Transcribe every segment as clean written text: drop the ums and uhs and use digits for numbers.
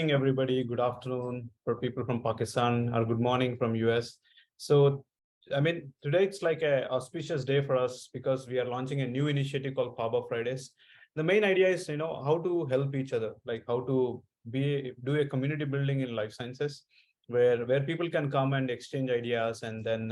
evening, everybody. Good afternoon for people from Pakistan, or good morning from US. So, today it's like a auspicious day for us because we are launching a new initiative called FABA Fridays. The main idea is, how to help each other, like how to do a community building in life sciences, where people can come and exchange ideas, and then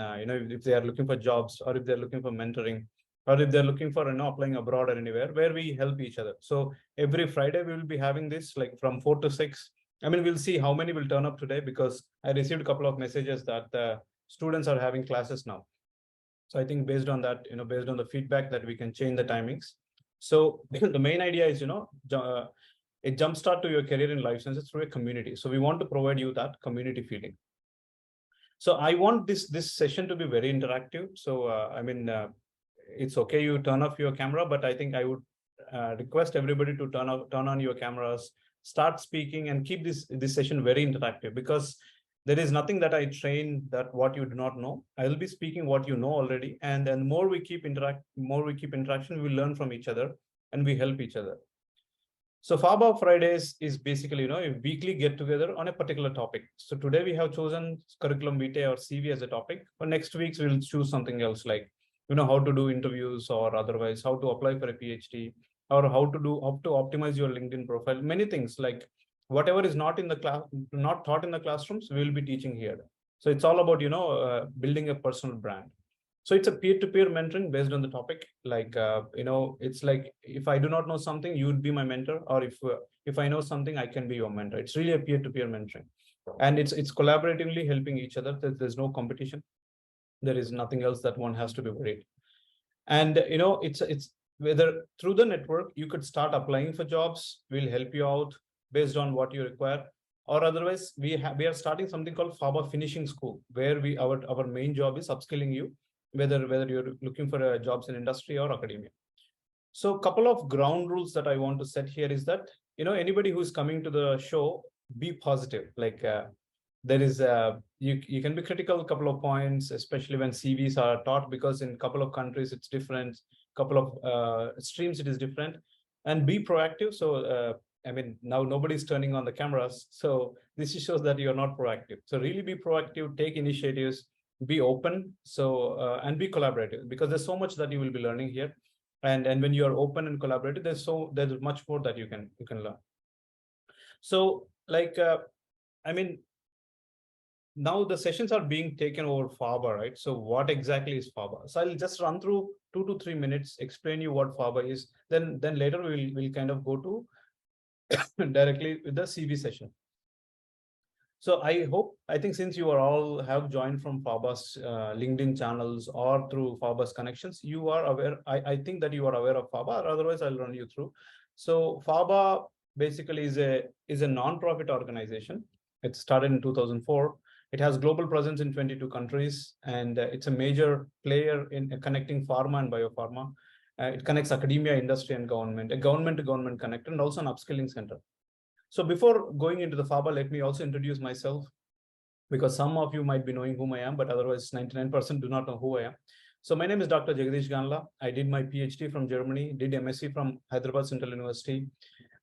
if they are looking for jobs or if they're looking for mentoring, or if they're looking for applying abroad or anywhere, where we help each other. So every Friday we will be having this like from 4 to 6. We'll see how many will turn up today, because I received a couple of messages that students are having classes now. So I think based on that, based on the feedback, that we can change the timings. So the main idea is, a jumpstart to your career in life sciences through a community. So we want to provide you that community feeling. So I want this session to be very interactive. So it's okay you turn off your camera, but I think I would request everybody to turn on your cameras, start speaking, and keep this session very interactive, because there is nothing that I train that what you do not know. I will be speaking what you know already, and then more we keep interaction, we learn from each other and we help each other. So FABA Fridays is basically, a weekly get together on a particular topic. So today we have chosen curriculum vitae or CV as a topic. For next week, we'll choose something else, like, how to do interviews, or otherwise how to apply for a PhD, or how to optimize your LinkedIn profile. Many things, like whatever is not in the class, not taught in the classrooms, we will be teaching here. So it's all about, building a personal brand. So it's a peer-to-peer mentoring based on the topic. Like, it's like, if I do not know something, you would be my mentor, or if I know something, I can be your mentor. It's really a peer-to-peer mentoring, and it's collaboratively helping each other. There's no competition. There is nothing else that one has to be worried. And it's whether through the network you could start applying for jobs. We'll help you out based on what you require, or otherwise we are starting something called FABA Finishing School, where our main job is upskilling you, whether you're looking for jobs in industry or academia. So a couple of ground rules that I want to set here is that, anybody who's coming to the show, be positive. Like, there is you can be critical a couple of points, especially when CVs are taught, because in a couple of countries it's different, couple of streams it is different. And be proactive. So now nobody's turning on the cameras, so this shows that you're not proactive. So really be proactive, take initiatives, be open, so and be collaborative, because there's so much that you will be learning here. And when you are open and collaborative, there's much more that you can learn. So like now the sessions are being taken over FABA, right? So what exactly is FABA? So I'll just run through 2 to 3 minutes, explain you what FABA is. Then later we'll kind of go to directly with the CV session. So I think since you are all have joined from FABA's LinkedIn channels or through FABA's connections, you are aware. I think that you are aware of FABA, or otherwise I'll run you through. So FABA basically is a non-profit organization. It started in 2004. It has global presence in 22 countries, and it's a major player in connecting pharma and biopharma. It connects academia, industry, and government, a government-to-government connector, and also an upskilling center. So before going into the FABA, let me also introduce myself, because some of you might be knowing whom I am, but otherwise 99% do not know who I am. So my name is Dr. Jagadeesh Gandla. I did my PhD from Germany, did MSc from Hyderabad Central University.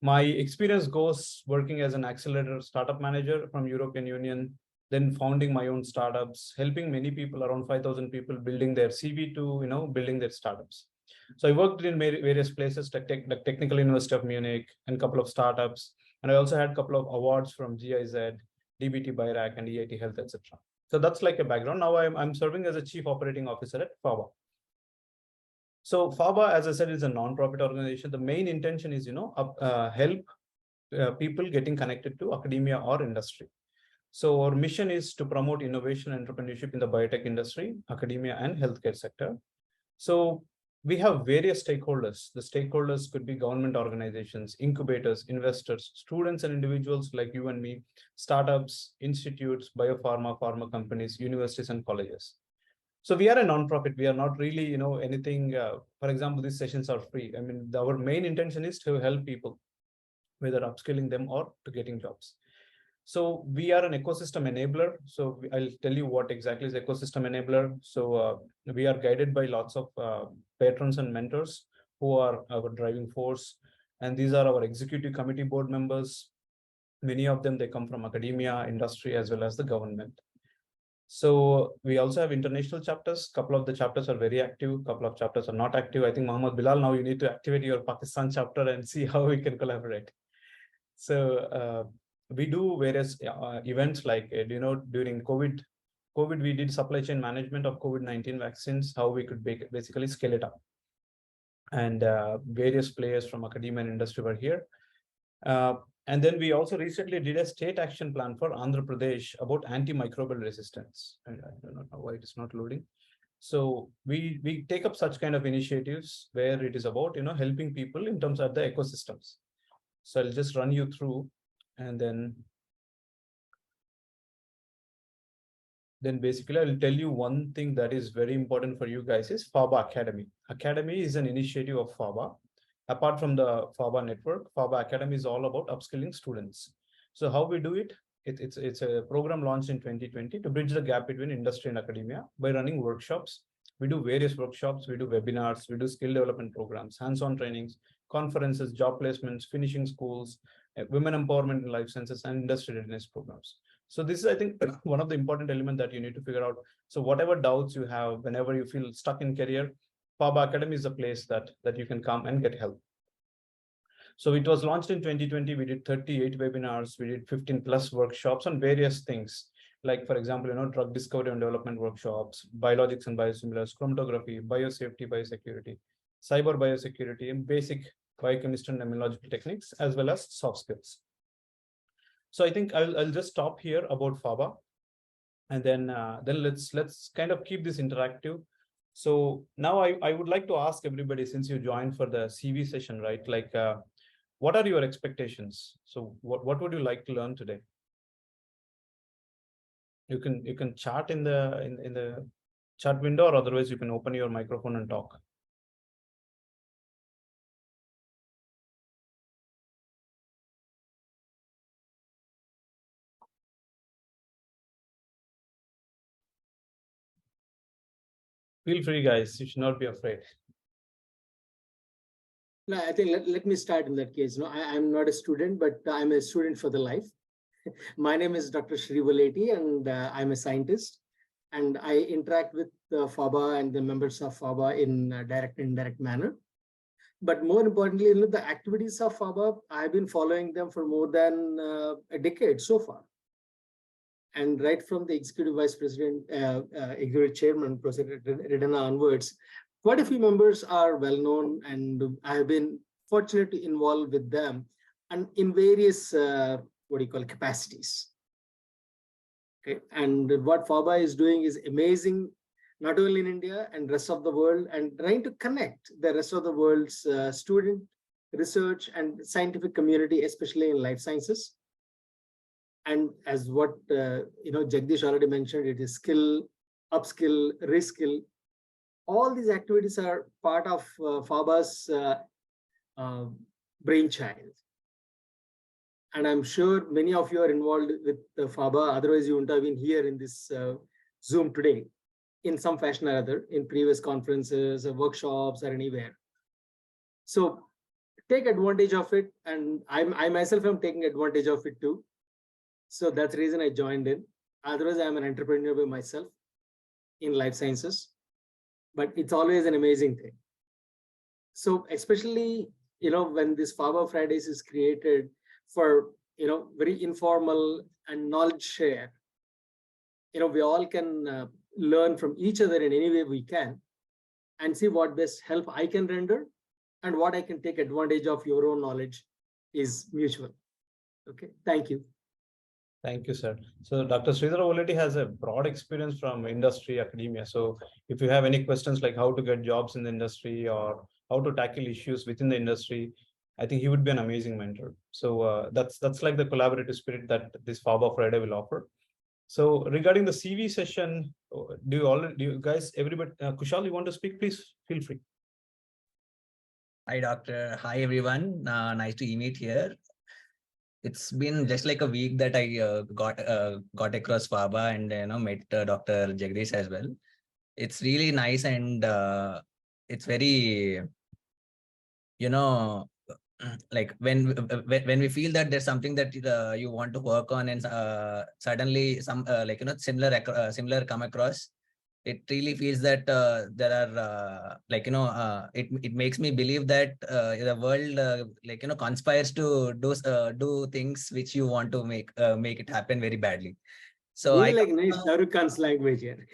My experience goes working as an accelerator startup manager from European Union, then founding my own startups, helping many people, around 5,000 people, building their CV to, building their startups. So I worked in various places, like Technical University of Munich, and a couple of startups. And I also had a couple of awards from GIZ, DBT Bayrak, and EIT Health, etc. So that's like a background. Now I'm serving as a Chief Operating Officer at FABA. So FABA, as I said, is a non-profit organization. The main intention is, help people getting connected to academia or industry. So our mission is to promote innovation and entrepreneurship in the biotech industry, academia, and healthcare sector. So we have various stakeholders. The stakeholders could be government organizations, incubators, investors, students and individuals like you and me, startups, institutes, biopharma, pharma companies, universities, and colleges. So we are a non-profit. We are not really, anything. For example, these sessions are free. Our main intention is to help people, whether upskilling them or to getting jobs. So we are an ecosystem enabler. So I'll tell you what exactly is ecosystem enabler. So we are guided by lots of patrons and mentors who are our driving force. And these are our executive committee board members, Many of them, they come from academia, industry, as well as the government. So we also have international chapters. Couple of the chapters are very active. Couple of chapters are not active. I think Mohammed Bilal, now you need to activate your Pakistan chapter and see how we can collaborate. So we do various events like, during COVID, we did supply chain management of COVID-19 vaccines, how we could basically scale it up. And various players from academia and industry were here. And then we also recently did a state action plan for Andhra Pradesh about antimicrobial resistance. And I don't know why it is not loading. So we take up such kind of initiatives where it is about, helping people in terms of the ecosystems. So I'll just run you through, and then basically I'll tell you one thing that is very important for you guys is FABA Academy. Academy is an initiative of FABA. Apart from the FABA network, FABA Academy is all about upskilling students. So how we do it? It's a program launched in 2020 to bridge the gap between industry and academia by running workshops. We do various workshops, we do webinars, we do skill development programs, hands-on trainings, conferences, job placements, finishing schools, women empowerment in life sciences, and industry readiness programs. So this is, I think, one of the important elements that you need to figure out. So whatever doubts you have, whenever you feel stuck in career, FABA Academy is a place that you can come and get help. So it was launched in 2020. We did 38 webinars. We did 15 plus workshops on various things. Like, for example, drug discovery and development workshops, biologics and biosimilars, chromatography, biosafety, biosecurity, cyber biosecurity, and basic biochemistry and immunological techniques, as well as soft skills. So I think I'll just stop here about FABA, and then let's kind of keep this interactive. So now I would like to ask everybody, since you joined for the CV session, right? Like, what are your expectations? So what would you like to learn today? You can chat in the chat window, or otherwise you can open your microphone and talk. Feel free, guys. You should not be afraid. No, I think let me start in that case. No, I'm not a student, but I'm a student for the life. My name is Dr. Shri Valeti, and I'm a scientist. And I interact with FABA and the members of FABA in a direct and indirect manner. But more importantly, the activities of FABA, I've been following them for more than a decade so far. And right from the executive vice president, executive chairman, Professor Redana onwards, quite a few members are well known, and I have been fortunate to involve with them and in various capacities. Okay, and what FABA is doing is amazing, not only in India and rest of the world, and trying to connect the rest of the world's student, research, and scientific community, especially in life sciences. And as what Jagadeesh already mentioned, it is skill, upskill, reskill. All these activities are part of FABA's brainchild. And I'm sure many of you are involved with the FABA, otherwise you wouldn't have been here in this Zoom today in some fashion or other, in previous conferences or workshops or anywhere. So take advantage of it. And I myself am taking advantage of it too. So that's the reason I joined in. Otherwise, I'm an entrepreneur by myself in life sciences. But it's always an amazing thing. So especially, when this FABA Fridays is created for, very informal and knowledge share, we all can learn from each other in any way we can and see what best help I can render and what I can take advantage of. Your own knowledge is mutual. Okay, thank you. Thank you, sir. So Dr. Sridhar already has a broad experience from industry, academia. So if you have any questions like how to get jobs in the industry or how to tackle issues within the industry, I think he would be an amazing mentor. So that's like the collaborative spirit that this FABA Friday will offer. So regarding the CV session, do you guys, everybody, Kushal, you want to speak? Please feel free. Hi, Doctor. Hi, everyone. Nice to meet here. It's been just like a week that I got across FABA and met Dr. Jagadeesh as well. It's really nice, and it's very like when we feel that there's something that you want to work on, and suddenly some like similar come across, it really feels that there are it makes me believe that the world conspires to do things which you want to make it happen very badly. So Really I like nice Shah Rukh Khan's language here.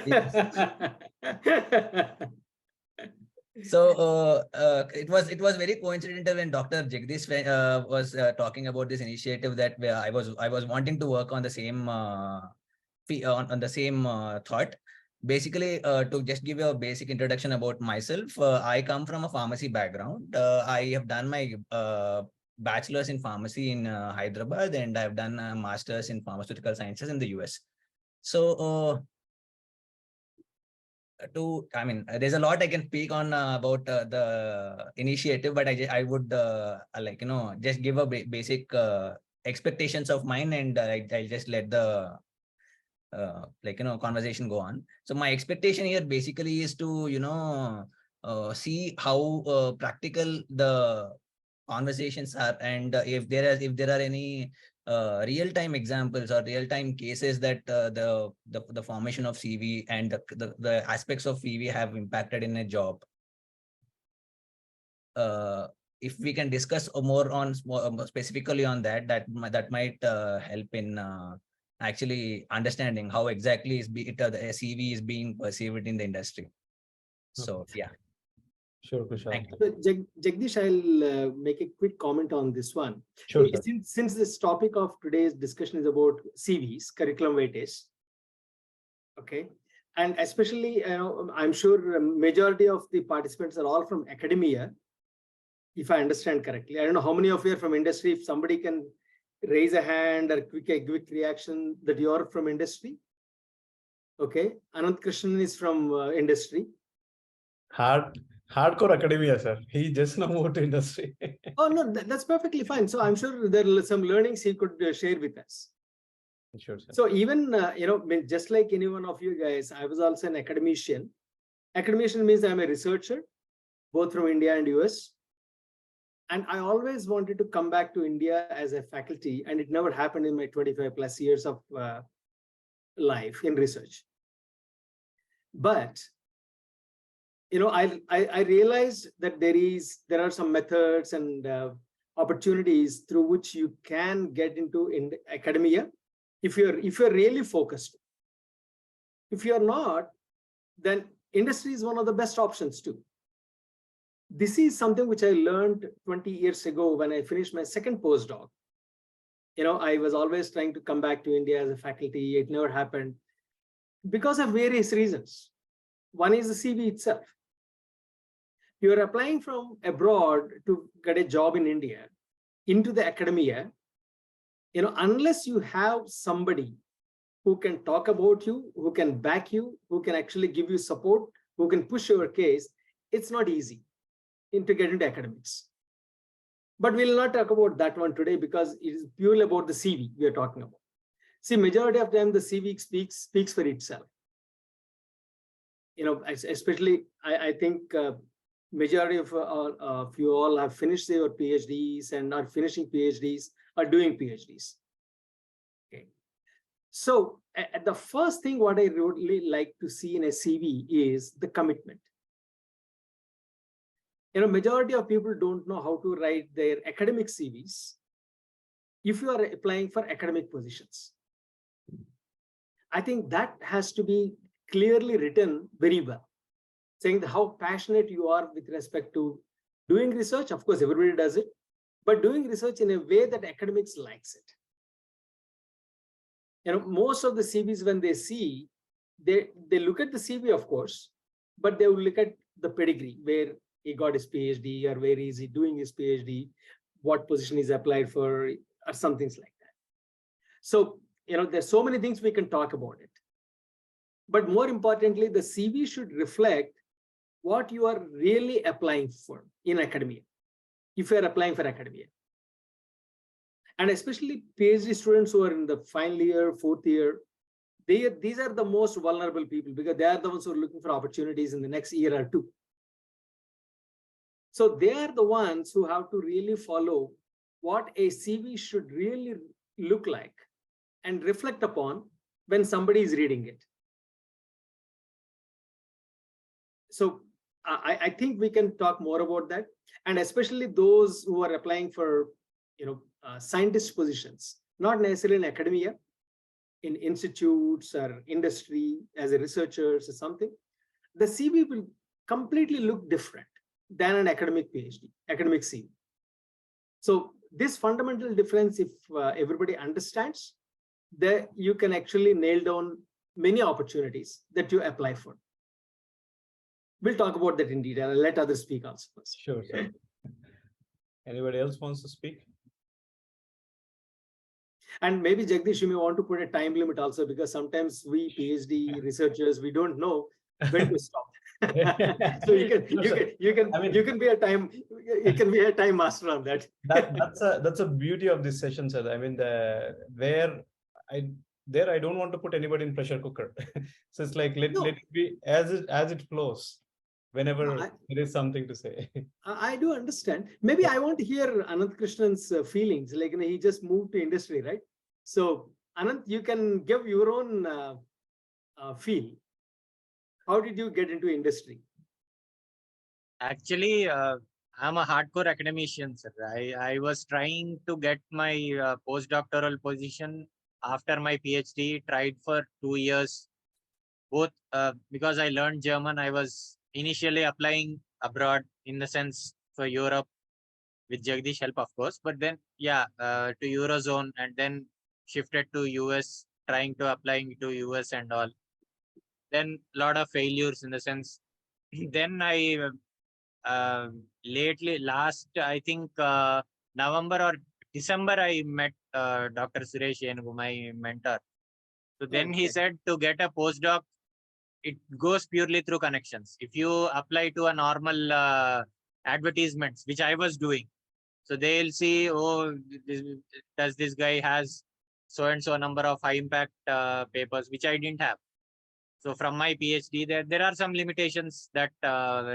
Yes. So it was very coincidental when Dr. Jagadeesh was talking about this initiative, that I was wanting to work on the same on the same thought. Basically, to just give you a basic introduction about myself, I come from a pharmacy background. I have done my bachelor's in pharmacy in Hyderabad, and I've done a master's in pharmaceutical sciences in the US. So there's a lot I can speak on about the initiative, but I would just give a basic expectations of mine, and I'll just let the conversation go on. So my expectation here basically is to see how practical the conversations are, and if there are any real-time examples or real-time cases that the formation of CV and the aspects of CV have impacted in a job. If we can discuss more on specifically on that might help in actually understanding how exactly the CV is being perceived in the industry. So yeah. Sure, Kushal. So, Jagdish, I'll make a quick comment on this one. Sure, sir. Since this topic of today's discussion is about CVs, curriculum weightage, okay, and especially, I'm sure majority of the participants are all from academia, if I understand correctly. I don't know how many of you are from industry. If somebody can raise a hand or quick reaction that you are from industry. Okay, Anant Krishnan is from industry. Hardcore academia, sir. He just now moved to industry. Oh no, that's perfectly fine. So I'm sure there are some learnings he could share with us. Sure, sir. So even just like any one of you guys, I was also an academician. Academician means I'm a researcher, both from India and US. And I always wanted to come back to India as a faculty, and it never happened in my 25 plus years of life in research. But I realized that there are some methods and opportunities through which you can get into academia if you're really focused. If you're not, then industry is one of the best options too. This is something which I learned 20 years ago when I finished my second postdoc. I was always trying to come back to India as a faculty. It never happened because of various reasons. One is the CV itself. You're applying from abroad to get a job in India into the academia, unless you have somebody who can talk about you, who can back you, who can actually give you support, who can push your case, it's not easy to get into academics. But we'll not talk about that one today because it is purely about the CV we are talking about. See, majority of the time the CV speaks for itself. Especially I think majority of you all have finished their PhDs and are finishing PhDs or doing PhDs. Okay. So the first thing what I really like to see in a CV is the commitment. Majority of people don't know how to write their academic CVs if you are applying for academic positions. I think that has to be clearly written very well, saying how passionate you are with respect to doing research. Of course, everybody does it, but doing research in a way that academics likes it. Most of the CVs, when they see, they look at the CV, of course, but they will look at the pedigree, where he got his PhD or where is he doing his PhD, what position he's applied for, or some things like that. So, there's so many things we can talk about it. But more importantly, the CV should reflect what you are really applying for in academia, if you are applying for academia. And especially PhD students who are in the final year, fourth year, these are the most vulnerable people because they are the ones who are looking for opportunities in the next year or two. So they are the ones who have to really follow what a CV should really look like and reflect upon when somebody is reading it. So I think we can talk more about that, and especially those who are applying for scientist positions, not necessarily in academia, in institutes or industry as a researchers or something. The CV will completely look different than an academic PhD, academic CV. So this fundamental difference, if everybody understands, that you can actually nail down many opportunities that you apply for. We'll talk about that in detail. I'll let others speak also first. Sure. Anybody else wants to speak? And maybe Jagadish, you may want to put a time limit also, because sometimes we PhD researchers, we don't know when to stop. So you can be a time master on that. That's a beauty of this session, sir. I mean, I don't want to put anybody in pressure cooker. So it's like let it be as it flows. Whenever there is something to say. I do understand. Maybe I want to hear Anant Krishnan's feelings. Like, he just moved to industry, right? So Anant, you can give your own feel. How did you get into industry? Actually, I'm a hardcore academician, sir. I was trying to get my postdoctoral position after my PhD, tried for 2 years, both because I learned German. I was initially applying abroad, in the sense for Europe, with Jagadeesh help, of course, but then to Eurozone, and then shifted to US, trying to applying to US and all. Then a lot of failures, in the sense. Then I last I think November or December, I met Dr. Suresh Yenugu, my mentor. So then he said, to get a postdoc, it goes purely through connections. If you apply to a normal advertisements, which I was doing, so they'll see, oh, does this guy has so and so number of high impact papers, which I didn't have. So from my PhD, there are some limitations that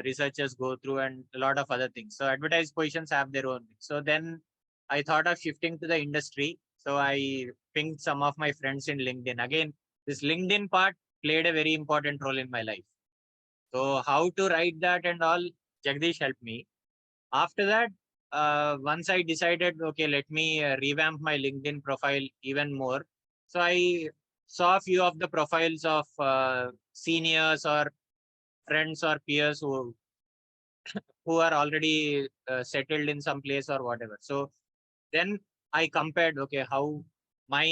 researchers go through, and a lot of other things. So advertised positions have their own. So then I thought of shifting to the industry. So I pinged some of my friends in LinkedIn. Again, this LinkedIn part played a very important role in my life. So how to write that and all, Jagadeesh helped me. After that, once I decided, okay, let me revamp my LinkedIn profile even more. So I saw a few of the profiles of seniors or friends or peers who are already settled in some place or whatever. So then I compared, okay, how my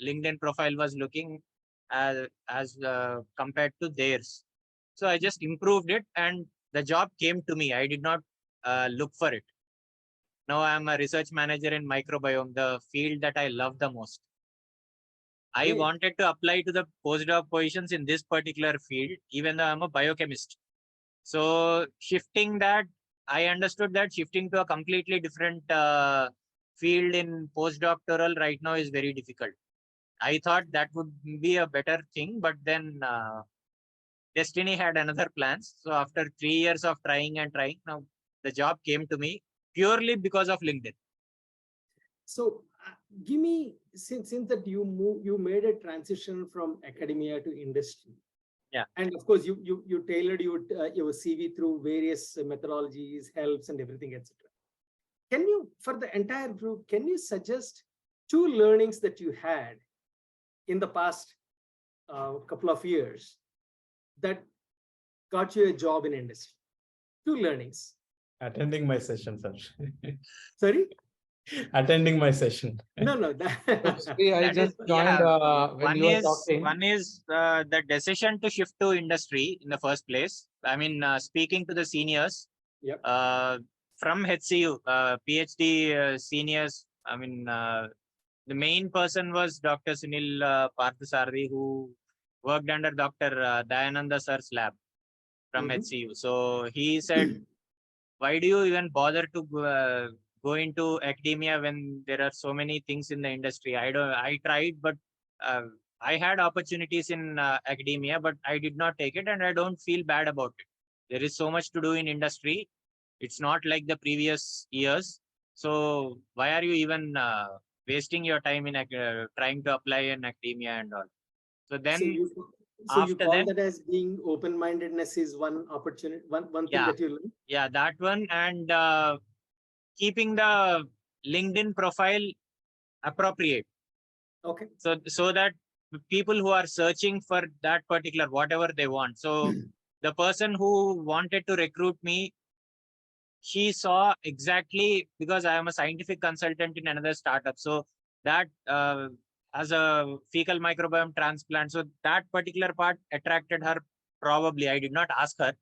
LinkedIn profile was looking as compared to theirs. So I just improved it, and the job came to me. I did not look for it. Now I'm a research manager in microbiome, the field that I love the most. I wanted to apply to the postdoc positions in this particular field, even though I'm a biochemist. So shifting that, I understood that shifting to a completely different field in postdoctoral right now is very difficult. I thought that would be a better thing, but then destiny had another plans. So after 3 years of trying, now the job came to me purely because of LinkedIn. So give me, since that you made a transition from academia to industry. Yeah. And of course, you tailored your CV through various methodologies, helps, and everything, etc. Can you, for the entire group, can you suggest 2 learnings that you had in the past couple of years that got you a job in industry? 2 learnings. Attending my session, sir. Sorry? Attending my session. No. I just joined when you were talking. One is the decision to shift to industry in the first place. I mean, speaking to the seniors. Yep. From HCU, PhD seniors. I mean, the main person was Dr. Sunil Parthasarathi, who worked under Dr. Dayananda sir's lab from HCU. So he said, why do you even bother to go into academia when there are so many things in the industry? I tried, but I had opportunities in academia, but I did not take it, and I don't feel bad about it. There is so much to do in industry. It's not like the previous years. So why are you even wasting your time in trying to apply in academia and all? So then so you after call then, that as being open-mindedness is one opportunity, one thing yeah, that you learn? yeah, that one. And keeping the LinkedIn profile appropriate. Okay. So that people who are searching for that particular whatever they want. So the person who wanted to recruit me, she saw exactly, because I am a scientific consultant in another startup. So that as a fecal microbiome transplant, so that particular part attracted her. Probably I did not ask her.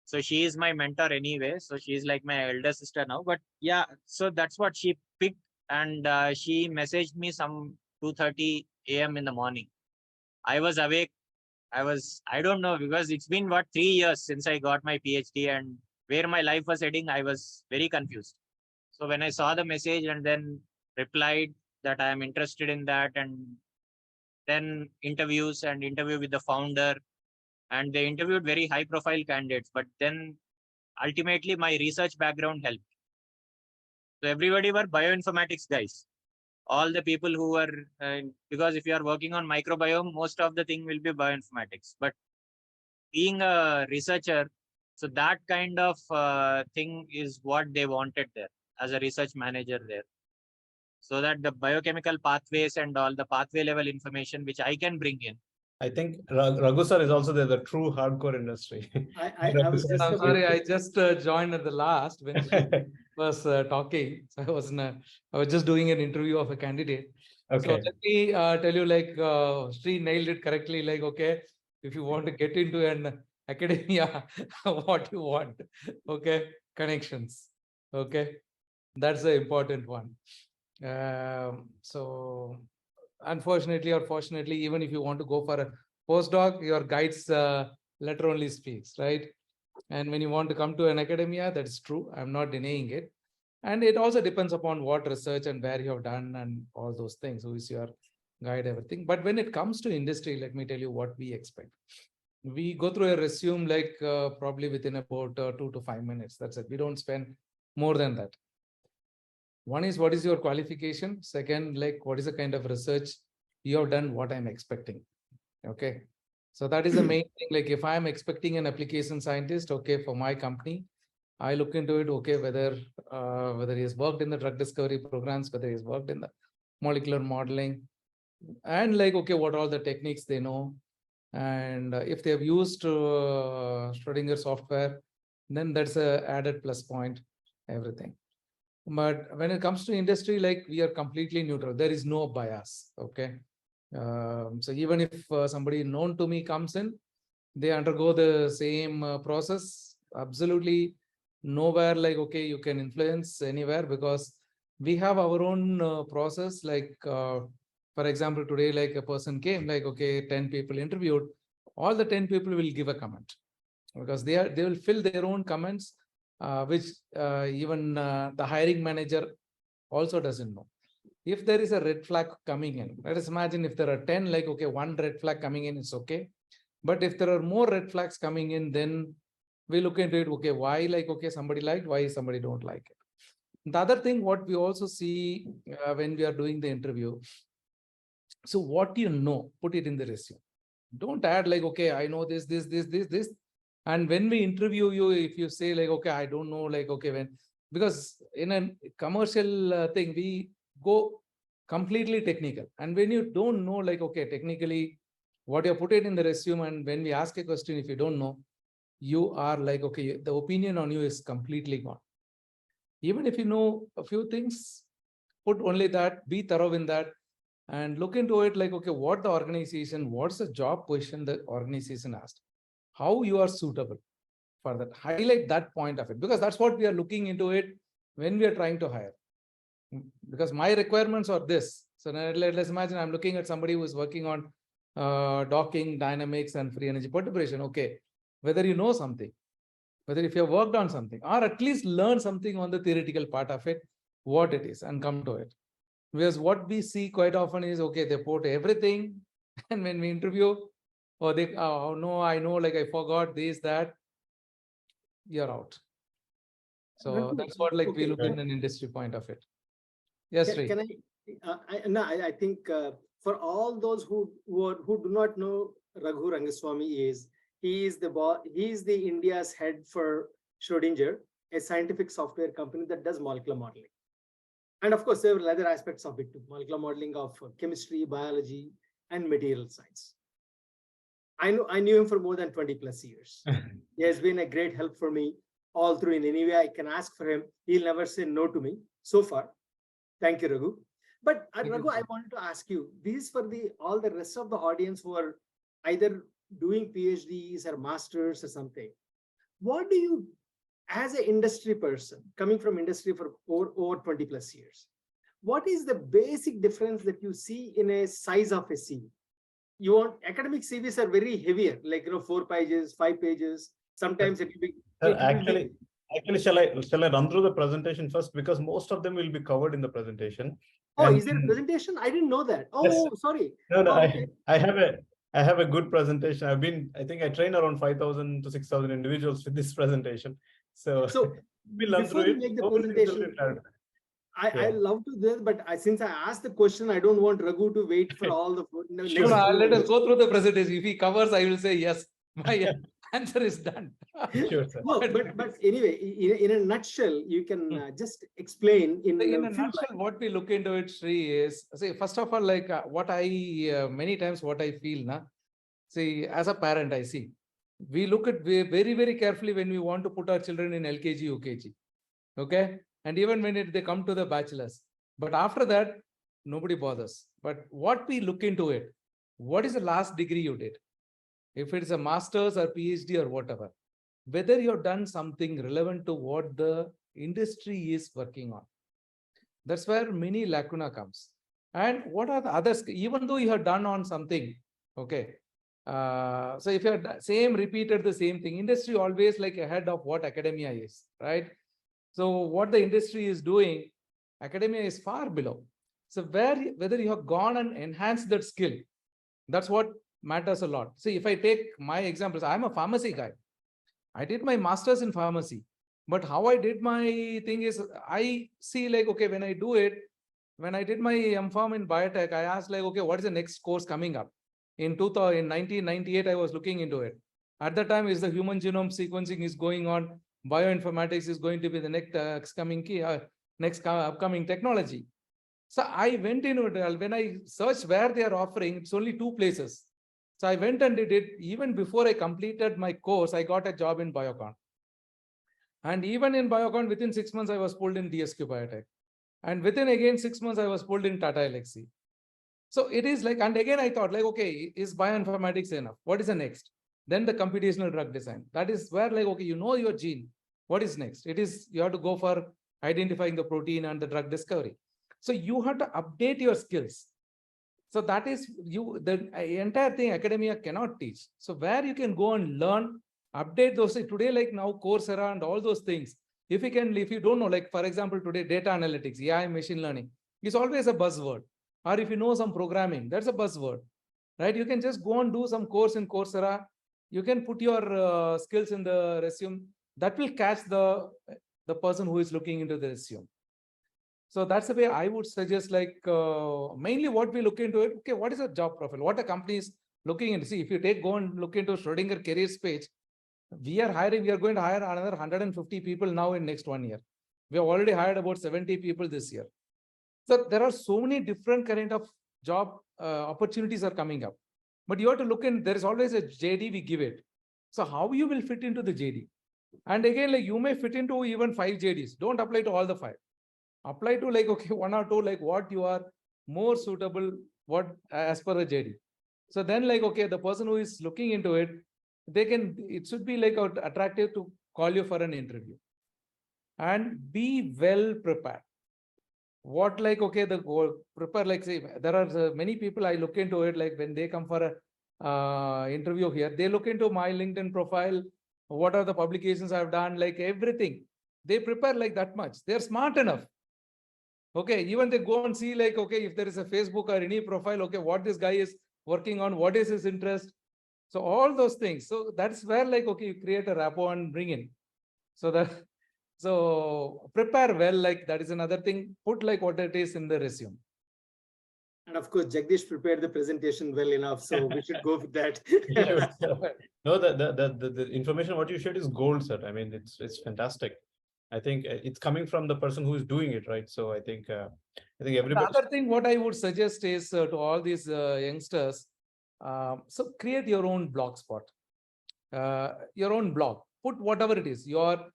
So she is my mentor anyway. So she is like my elder sister now. But yeah, so that's what she picked, and she messaged me some 2:30 a.m. in the morning. I was awake. I don't know, because it's been what 3 years since I got my PhD, and where my life was heading, I was very confused. So when I saw the message and then replied that I am interested in that, and then interview with the founder, and they interviewed very high profile candidates, but then ultimately my research background helped. So everybody were bioinformatics guys. All the people who were, because if you are working on microbiome, most of the thing will be bioinformatics. But being a researcher, so that kind of thing is what they wanted there as a research manager there. So that the biochemical pathways and all the pathway level information, which I can bring in. I think Raghu sir is also the true hardcore industry. I was just I'm about sorry, I just joined at the last when she was talking. So I was just doing an interview of a candidate. Okay. So let me tell you, like Sri nailed it correctly. Like, okay, if you want to get into an academia, what you want, okay, connections, okay, that's the important one. So unfortunately or fortunately, even if you want to go for a postdoc, your guide's letter only speaks, right? And when you want to come to an academia, that's true. I'm not denying it. And it also depends upon what research and where you have done and all those things, who is your guide, everything. But when it comes to industry, let me tell you what we expect. We go through a resume like probably within about 2 to 5 minutes. That's it. We don't spend more than that. One is, what is your qualification? Second, like, what is the kind of research you have done, what I'm expecting. Okay. So that is the main thing. Like, if I'm expecting an application scientist, okay, for my company, I look into it, okay, whether he has worked in the drug discovery programs, whether he's worked in the molecular modeling, and like, okay, what are the techniques they know. And if they have used Schrodinger software, then that's a added plus point, everything. But when it comes to industry, like, we are completely neutral. There is no bias. Okay. So even if somebody known to me comes in, they undergo the same process. Absolutely nowhere like, okay, you can influence anywhere, because we have our own process. Like, for example, today, like, a person came, like, okay, 10 people interviewed, all the 10 people will give a comment, because they will fill their own comments, which even the hiring manager also doesn't know. If there is a red flag coming in, let us imagine if there are 10, like, okay, one red flag coming in, it's okay. But if there are more red flags coming in, then we look into it. Okay, why, like, okay, somebody liked, why somebody don't like it. The other thing, what we also see when we are doing the interview, so what you know, put it in the resume. Don't add like, okay, I know this. And when we interview you, if you say like, okay, I don't know, like, okay, because in a commercial thing, we go completely technical. And when you don't know, like, okay, technically what you put it in the resume, and when we ask a question, if you don't know, you are like, okay, the opinion on you is completely gone. Even if you know a few things, put only that, be thorough in that, and look into it like, okay, what the organization, what's the job position the organization asked, how you are suitable for that. Highlight that point of it, because that's what we are looking into it when we are trying to hire. Because my requirements are this. So let's imagine I'm looking at somebody who is working on docking, dynamics, and free energy perturbation. Okay, whether you know something, whether if you have worked on something, or at least learn something on the theoretical part of it, what it is, and come to it. Because what we see quite often is, okay, they put everything, and when we interview, or they, oh no, I know, like, I forgot this, that. you're out. So Raghu, that's what like we okay, look in an industry point of it. Yes, Sri. can I think for all those who do not know Raghu Rangaswamy he is the India's head for Schrodinger, a scientific software company that does molecular modeling. And of course, several other aspects of it too, molecular modeling of chemistry, biology, and material science. I knew him for more than 20 plus years. He has been a great help for me all through. In any way I can ask for him, he'll never say no to me so far. Thank you, Raghu. But Raghu, I wanted to ask you, this is for all the rest of the audience who are either doing PhDs or masters or something. What do you, as an industry person, coming from industry for over 20 plus years, what is the basic difference that you see in a size of a CV? You want academic CVs are very heavier, like 4 pages, 5 pages. Sometimes it will be. Actually, shall I run through the presentation first, because most of them will be covered in the presentation. Oh, And is there a presentation? I didn't know that. Oh, yes. sorry. No, Oh, okay. I have a good presentation. I think I train around 5,000 to 6,000 individuals with this presentation. So we'll run before through you it. make the presentation, I love to do this, but since I asked the question, I don't want Raghu to wait for all the next. Sure, let us go through the presentation. If he covers, I will say yes. My answer is done. Sure, sir. No, but anyway, in a nutshell, you can just explain in a nutshell what we look into it, Sri, is, see, first of all, like what I many times what I feel, see, as a parent, I see, we look at very, very carefully when we want to put our children in LKG, UKG. Okay. And even when they come to the bachelor's, but after that, nobody bothers. But what we look into it, what is the last degree you did? If it's a master's or PhD or whatever, whether you've done something relevant to what the industry is working on. That's where many lacuna comes. And what are the others? Even though you have done on something, okay. So if you have repeated the same thing, industry always like ahead of what academia is, right? So what the industry is doing, academia is far below. So whether you have gone and enhanced that skill, that's what matters a lot. See, if I take my examples, I'm a pharmacy guy. I did my master's in pharmacy, but how I did my thing is I see like, okay, when I do it, when I did my M.Pharm in biotech, I asked like, okay, what is the next course coming up? In 1998, I was looking into it. At the time, is the human genome sequencing is going on. Bioinformatics is going to be the next upcoming technology. So I went into it. When I searched where they are offering, it's only 2 places. So I went and did it. Even before I completed my course, I got a job in Biocon. And even in Biocon, within 6 months, I was pulled in DSQ Biotech. And within again 6 months, I was pulled in Tata Elxsi. So it is like, and again, I thought like, okay, is bioinformatics enough? What is the next? Then the computational drug design. That is where like, okay, you know your gene. What is next? It is, you have to go for identifying the protein and the drug discovery. So you have to update your skills. So that is the entire thing academia cannot teach. So where you can go and learn, update those today, like now Coursera and all those things. If you don't know, like for example, today data analytics, AI, machine learning is always a buzzword. Or if you know some programming, that's a buzzword, right? You can just go and do some course in Coursera. You can put your skills in the resume. That will catch the person who is looking into the resume. So that's the way I would suggest, like mainly what we look into it. Okay, what is a job profile? What a company is looking into. See, if you go and look into Schrodinger careers page, we are going to hire another 150 people now in next 1 year. We have already hired about 70 people this year. So there are so many different kind of job opportunities are coming up. But you have to look in, there is always a JD we give it. So how you will fit into the JD? And again, like you may fit into even 5 JDs. Don't apply to all the 5. Apply to like, okay, 1 or 2, like what you are more suitable, what as per the JD. So then like, okay, the person who is looking into it, it should be like attractive to call you for an interview. And be well prepared. What like, okay, the goal, prepare, like say, there are many people I look into it, like when they come for a interview here, they look into my LinkedIn profile, what are the publications I've done, like everything. They prepare like that much. They're smart enough. Okay, even they go and see like, okay, if there is a Facebook or any profile, okay, what this guy is working on, what is his interest. So all those things. So that's where like, okay, you create a rapport and bring in. So so prepare well, like that is another thing. Put like what it is in the resume. And of course, Jagdish prepared the presentation well enough, so we should go with that. Yeah, no, the information what you shared is gold, sir. I mean, it's fantastic. I think it's coming from the person who is doing it, right? So I think The everybody. other thing, what I would suggest is to all these youngsters, so create your own blog spot, your own blog. Put whatever it is, your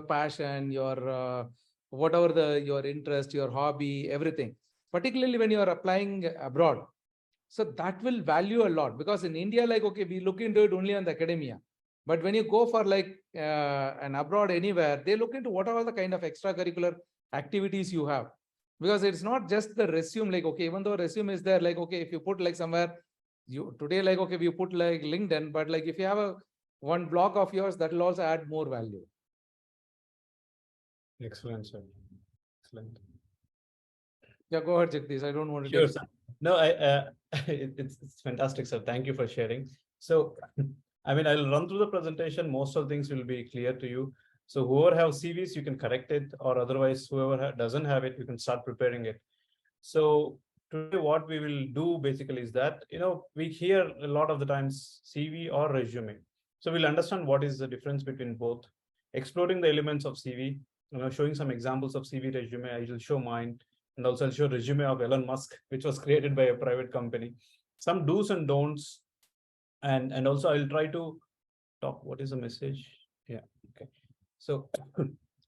passion, your whatever your interest, your hobby, everything. Particularly when you are applying abroad, so that will value a lot, because in India, like, okay, we look into it only on the academia. But when you go for like an abroad anywhere, they look into what are the kind of extracurricular activities you have. Because it's not just the resume, like, okay, even though resume is there, like, okay, if you put like somewhere, you today, like, okay, you put like LinkedIn, but like if you have one blog of yours, that will also add more value. Excellent, sir. Excellent. Yeah, go ahead, Jagdish. I don't want to. Sure, sir. No, it's fantastic, sir. Thank you for sharing. So, I mean, I'll run through the presentation. Most of the things will be clear to you. So whoever have CVs, you can correct it, or otherwise whoever doesn't have it, you can start preparing it. So today what we will do basically is that, we hear a lot of the times CV or resume. So we'll understand what is the difference between both, exploring the elements of CV, showing some examples of CV resume. I will show mine, and also I'll show resume of Elon Musk, which was created by a private company, some do's and don'ts. And also I'll try to talk. What is the message? Yeah. Okay. So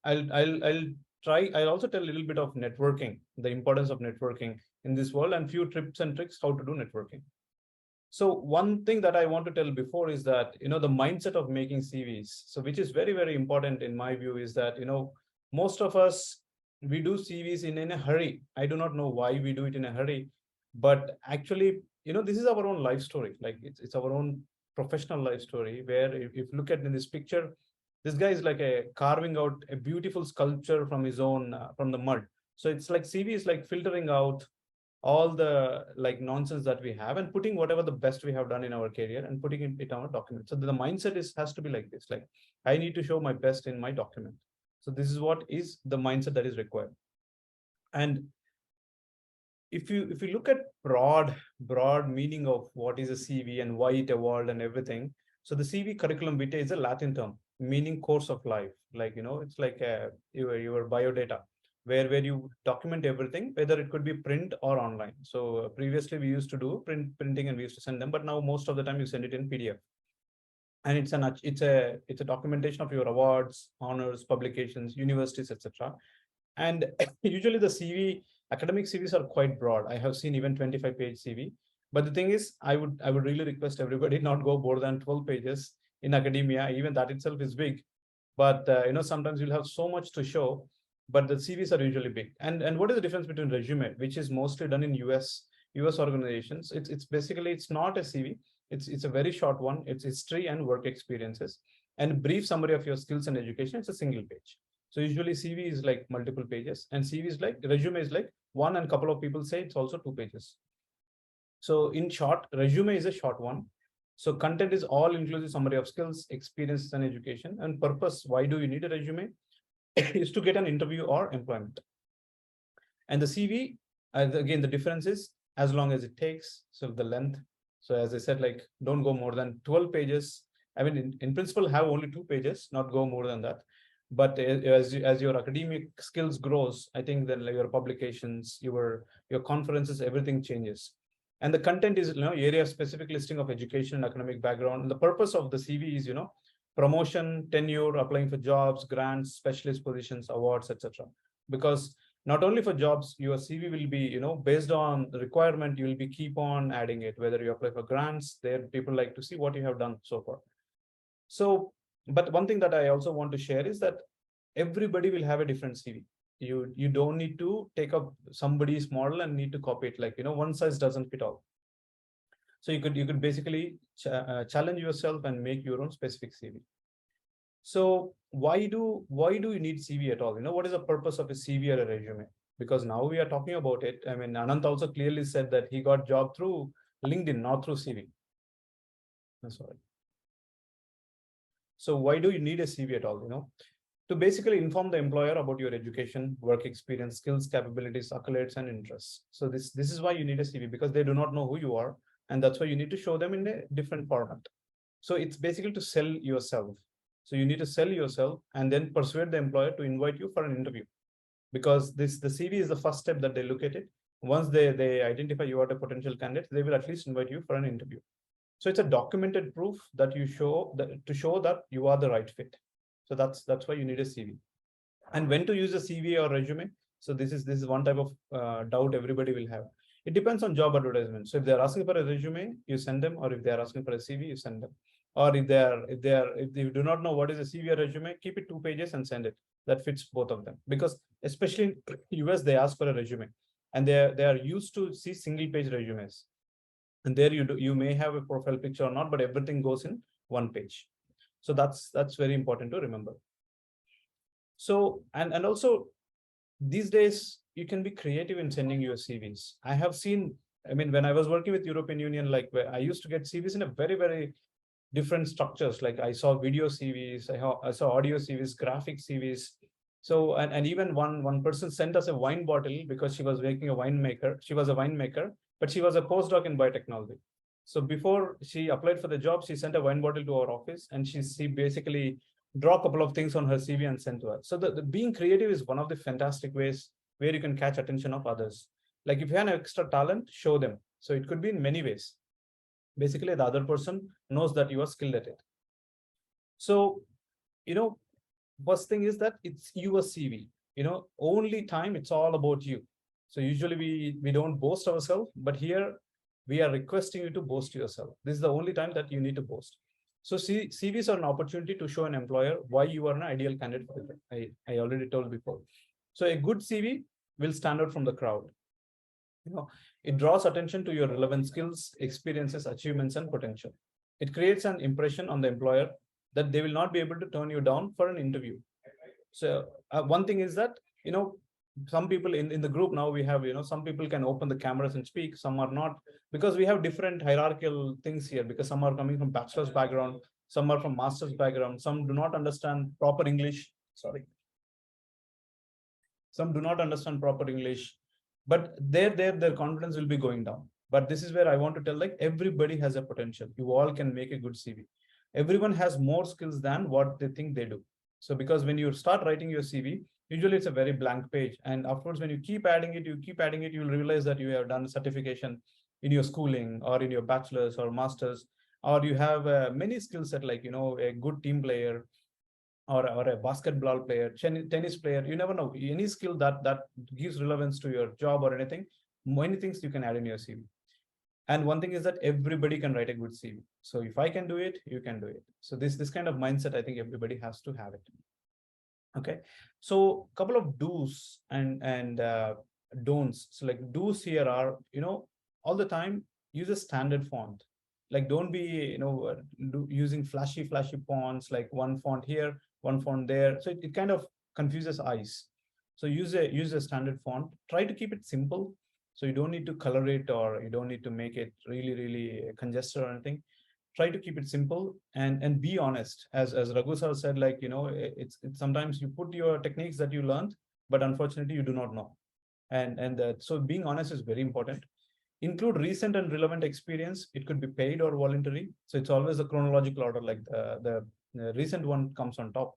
I'll also tell a little bit of networking, the importance of networking in this world, and few tips and tricks how to do networking. So one thing that I want to tell before is that, the mindset of making CVs. So which is very, very important in my view is that, most of us, we do CVs in a hurry. I do not know why we do it in a hurry, but actually, this is our own life story. Like it's our own professional life story, where if you look at in this picture, this guy is like carving out a beautiful sculpture from his own, from the mud. So it's like CV is like filtering out all the like nonsense that we have and putting whatever the best we have done in our career and putting it in our document. So the mindset has to be like this, like I need to show my best in my document. So this is what is the mindset that is required. And if you look at broad meaning of what is a CV and why it evolved and everything. So the CV, curriculum vitae, is a Latin term meaning course of life. Like, it's like your biodata, where you document everything, whether it could be print or online. So previously we used to do printing and we used to send them, but now most of the time you send it in PDF. And it's a documentation of your awards, honors, publications, universities, etc. And usually the CV, academic CVs are quite broad. I have seen even 25-page CV. But the thing is, I would really request everybody not go more than 12 pages in academia. Even that itself is big. But sometimes you'll have so much to show, but the CVs are usually big. And what is the difference between resume, which is mostly done in US organizations? It's basically, it's not a CV. It's a very short one. It's history and work experiences and brief summary of your skills and education. It's a single page. So usually CV is like multiple pages, and CV is like, resume is like one, and couple of people say it's also 2 pages. So in short, resume is a short one. So content is all inclusive summary of skills, experiences, and education. And purpose, why do you need a resume? Is to get an interview or employment. And the CV, again, the difference is as long as it takes, so the length. So as I said, like don't go more than 12 pages. I mean, in principle, have only 2 pages, not go more than that. But as your academic skills grows, I think then like your publications, your conferences, everything changes. And the content is, area specific listing of education and academic background. And the purpose of the CV is, promotion, tenure, applying for jobs, grants, specialist positions, awards, etc. Because not only for jobs, your CV will be, based on the requirement, you will be keep on adding it, whether you apply for grants, there people like to see what you have done so far. So, but one thing that I also want to share is that everybody will have a different CV. You don't need to take up somebody's model and need to copy it. Like, one size doesn't fit all. So you could basically challenge yourself and make your own specific CV. So why do you need CV at all? What is the purpose of a CV or a resume? Because now we are talking about it. I mean, Anant also clearly said that he got job through LinkedIn, not through CV. Sorry. So why do you need a CV at all? To basically inform the employer about your education, work experience, skills, capabilities, accolades, and interests. So this is why you need a CV, because they do not know who you are, and that's why you need to show them in a different format. So it's basically to sell yourself. So you need to sell yourself and then persuade the employer to invite you for an interview, because the CV is the first step that they look at it. Once they identify you are the potential candidate, they will at least invite you for an interview. So it's a documented proof that you show that to show that you are the right fit. So that's why you need a CV. And when to use a CV or resume? So this is one type of doubt everybody will have. It depends on job advertisement. So if they're asking for a resume, you send them, or if they're asking for a CV, you send them. Or if you do not know what is a CV or resume, keep it 2 pages and send it. That fits both of them, because especially in US they ask for a resume, and they are used to see single page resumes. And there you may have a profile picture or not, but everything goes in 1 page. So that's very important to remember. So and also these days you can be creative in sending your CVs. I have seen, I mean, when I was working with European Union, like where I used to get CVs in a very different structures. Like I saw video CVs, I saw audio CVs, graphic CVs. So and even one person sent us a wine bottle because she was making a winemaker. She was a winemaker, but she was a postdoc in biotechnology. So before she applied for the job, she sent a wine bottle to our office, and she basically draw a couple of things on her CV and send to us. So the being creative is one of the fantastic ways where you can catch attention of others. Like if you have an extra talent, show them. So it could be in many ways. Basically, the other person knows that you are skilled at it. So, first thing is that it's your CV. Only time it's all about you. So usually we don't boast ourselves, but here we are requesting you to boast yourself. This is the only time that you need to boast. So CVs are an opportunity to show an employer why you are an ideal candidate for it. I already told before. So a good CV will stand out from the crowd. It draws attention to your relevant skills, experiences, achievements, and potential. It creates an impression on the employer that they will not be able to turn you down for an interview. So one thing is that, some people in the group now we have, some people can open the cameras and speak, some are not, because we have different hierarchical things here, because some are coming from bachelor's background, some are from master's background, some do not understand proper English. Sorry. Some do not understand proper English, but their confidence will be going down. But this is where I want to tell, like, everybody has a potential. You all can make a good CV. Everyone has more skills than what they think they do. So because when you start writing your CV, usually it's a very blank page. And afterwards, when you keep adding it, you'll realize that you have done certification in your schooling or in your bachelor's or master's, or you have many skill set, like, a good team player, or a basketball player, tennis player. You never know, any skill that gives relevance to your job or anything, many things you can add in your CV. And one thing is that everybody can write a good CV. So if I can do it, you can do it. So this kind of mindset, I think everybody has to have it. Okay, so a couple of do's and don'ts. So like do's here are, all the time use a standard font. Like don't be, using flashy fonts, like one font here, one font there. So it kind of confuses eyes. So use a standard font. Try to keep it simple. So you don't need to color it, or you don't need to make it really congested or anything. Try to keep it simple and be honest. As Raghu sir said, like, it's sometimes you put your techniques that you learned, but unfortunately you do not know. And so being honest is very important. Include recent and relevant experience. It could be paid or voluntary. So it's always a chronological order, like the recent one comes on top.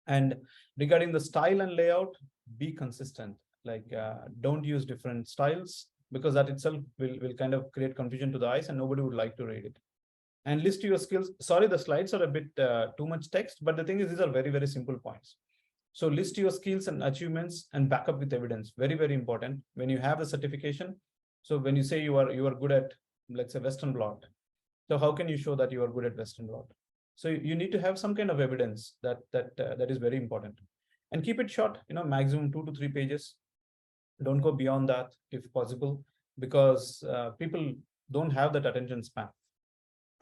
And regarding the style and layout, be consistent. Like don't use different styles, because that itself will kind of create confusion to the eyes and nobody would like to read it. And list your skills. Sorry, the slides are a bit too much text, but the thing is, these are very simple points. So list your skills and achievements and back up with evidence. Very important. When you have a certification, so when you say you are good at, let's say, Western blot, so how can you show that you are good at Western blot? So you need to have some kind of evidence that is very important. And keep it short, maximum 2 to 3 pages. Don't go beyond that if possible, because people don't have that attention span.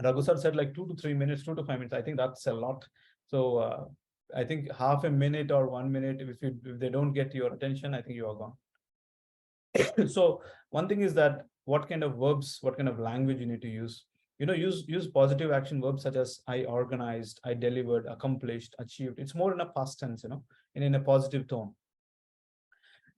Raghu sir said like 2 to 3 minutes, 2 to 5 minutes. I think that's a lot. So I think half a minute or 1 minute, if they don't get your attention, I think you are gone. So one thing is that what kind of verbs, what kind of language you need to use. use positive action verbs such as I organized, I delivered, accomplished, achieved. It's more in a past tense, and in a positive tone.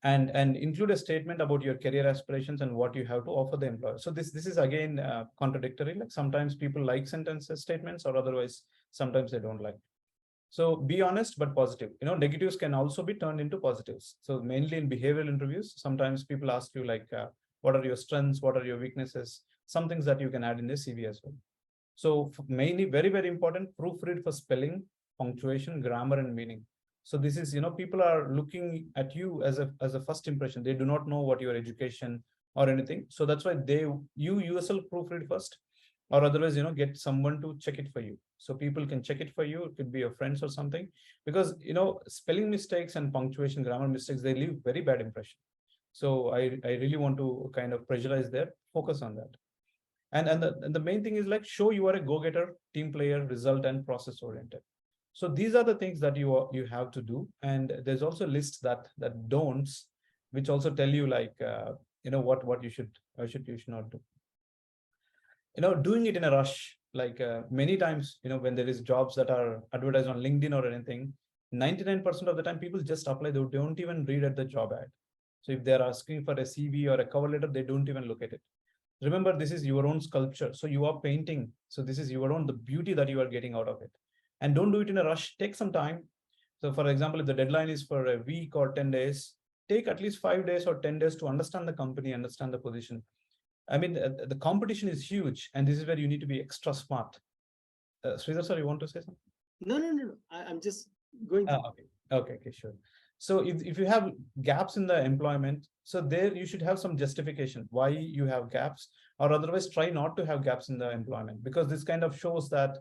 And include a statement about your career aspirations and what you have to offer the employer. So this is again contradictory. Like sometimes people like sentences, statements, or otherwise sometimes they don't like. So be honest but positive. Negatives can also be turned into positives. So mainly in behavioral interviews, sometimes people ask you like, what are your strengths? What are your weaknesses? Some things that you can add in the CV as well. So mainly very, very important, proofread for spelling, punctuation, grammar, and meaning. So this is, people are looking at you as a first impression. They do not know what your education or anything. So that's why you yourself proofread first, or otherwise, get someone to check it for you. So people can check it for you. It could be your friends or something, because, spelling mistakes and punctuation, grammar mistakes, they leave very bad impression. So I really want to kind of pressurize there, focus on that. And the main thing is like, show you are a go-getter, team player, result and process oriented. So these are the things that you have to do. And there's also lists that don'ts, which also tell you like, what you should not do. Doing it in a rush, like many times, when there is jobs that are advertised on LinkedIn or anything, 99% of the time people just apply. They don't even read at the job ad. So if they're asking for a CV or a cover letter, they don't even look at it. Remember, this is your own sculpture. So you are painting. So this is your own, the beauty that you are getting out of it. And don't do it in a rush. Take some time. So for example, if the deadline is for a week or 10 days, take at least 5 days or 10 days to understand the company, understand the position. I mean, the competition is huge, and this is where you need to be extra smart. Sridhar sir, you want to say something? No. I'm just going. Okay, sure. So if you have gaps in the employment, so there you should have some justification why you have gaps, or otherwise try not to have gaps in the employment, because this kind of shows that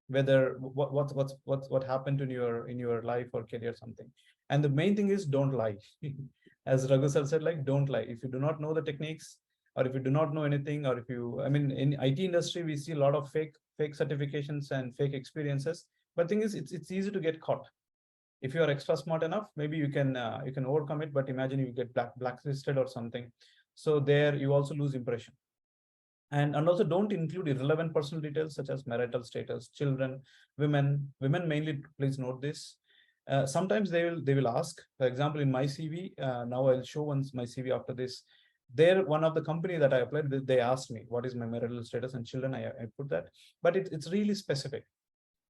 whether what happened in your life or career, something. And the main thing is, don't lie. As Raghu sir said, like, don't lie. If you do not know the techniques, or if you do not know anything, or if you, I mean, in IT industry, we see a lot of fake certifications and fake experiences. But thing is, it's easy to get caught. If you are extra smart enough, maybe you can overcome it. But imagine you get blacklisted or something. So there you also lose impression. And also don't include irrelevant personal details such as marital status, children, women mainly. Please note this. Sometimes they will ask, for example, in my CV, now I'll show once my CV after this. There, one of the company that I applied, they asked me what is my marital status and children. I put that, but it's really specific.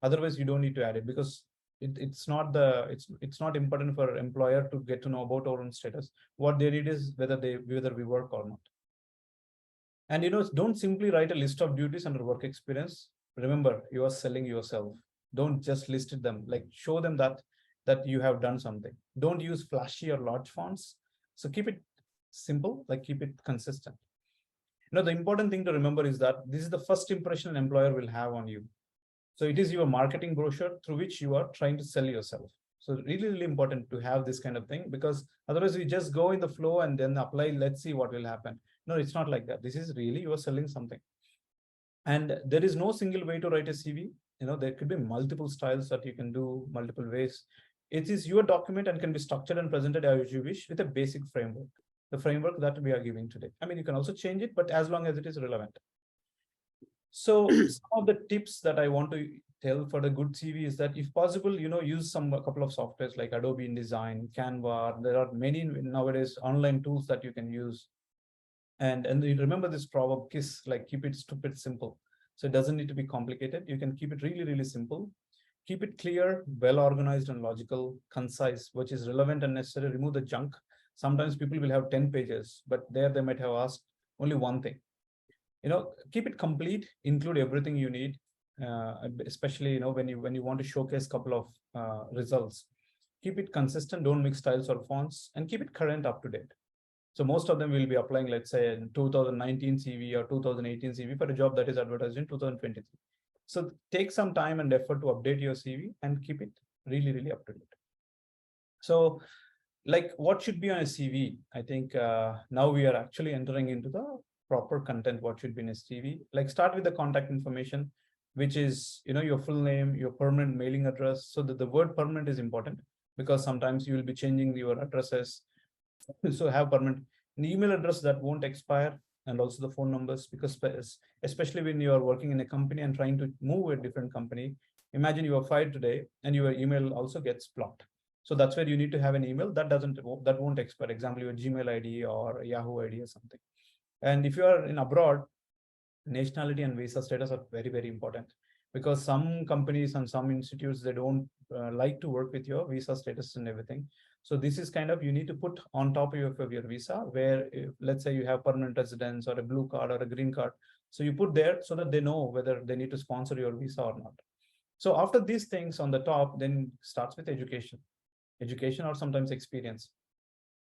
Otherwise, you don't need to add it, because it's not important for employer to get to know about our own status. What they need is whether we work or not. And don't simply write a list of duties under work experience. Remember, you are selling yourself. Don't just list them. Like, show them that you have done something. Don't use flashy or large fonts. So keep it simple, like keep it consistent. The important thing to remember is that this is the first impression an employer will have on you. So it is your marketing brochure through which you are trying to sell yourself. So really, really important to have this kind of thing, because otherwise we just go in the flow and then apply, let's see what will happen. No, it's not like that. This is really, you are selling something. And there is no single way to write a CV. There could be multiple styles that you can do, multiple ways. It is your document and can be structured and presented as you wish with a basic framework. The framework that we are giving today. I mean, you can also change it, but as long as it is relevant. So some of the tips that I want to tell for the good CV is that, if possible, use a couple of softwares like Adobe InDesign, Canva. There are many nowadays online tools that you can use. And you remember this proverb, KISS, like keep it stupid simple. So it doesn't need to be complicated. You can keep it really, really simple. Keep it clear, well organized and logical, concise, which is relevant and necessary. Remove the junk. Sometimes people will have 10 pages, but there they might have asked only one thing. Keep it complete, include everything you need, especially, when you want to showcase a couple of results. Keep it consistent, don't mix styles or fonts, and keep it current, up to date. So most of them will be applying, let's say, in 2019 CV or 2018 CV for a job that is advertised in 2023. So take some time and effort to update your CV and keep it really, really up to date. So, like, what should be on a CV? I think now we are actually entering into the proper content. What should be in a CV? Like, start with the contact information, which is, your full name, your permanent mailing address. So that the word permanent is important, because sometimes you will be changing your addresses. So have permanent, an email address that won't expire, and also the phone numbers, because especially when you are working in a company and trying to move a different company, imagine you are fired today and your email also gets blocked. So that's where you need to have an email that won't expire. Example, your Gmail ID or Yahoo ID or something. And if you are in abroad, nationality and visa status are very, very important, because some companies and some institutes, they don't like to work with your visa status and everything. So this is kind of, you need to put on top of your visa, where if, let's say you have permanent residence or a blue card or a green card. So you put there so that they know whether they need to sponsor your visa or not. So after these things on the top, then starts with education or sometimes experience.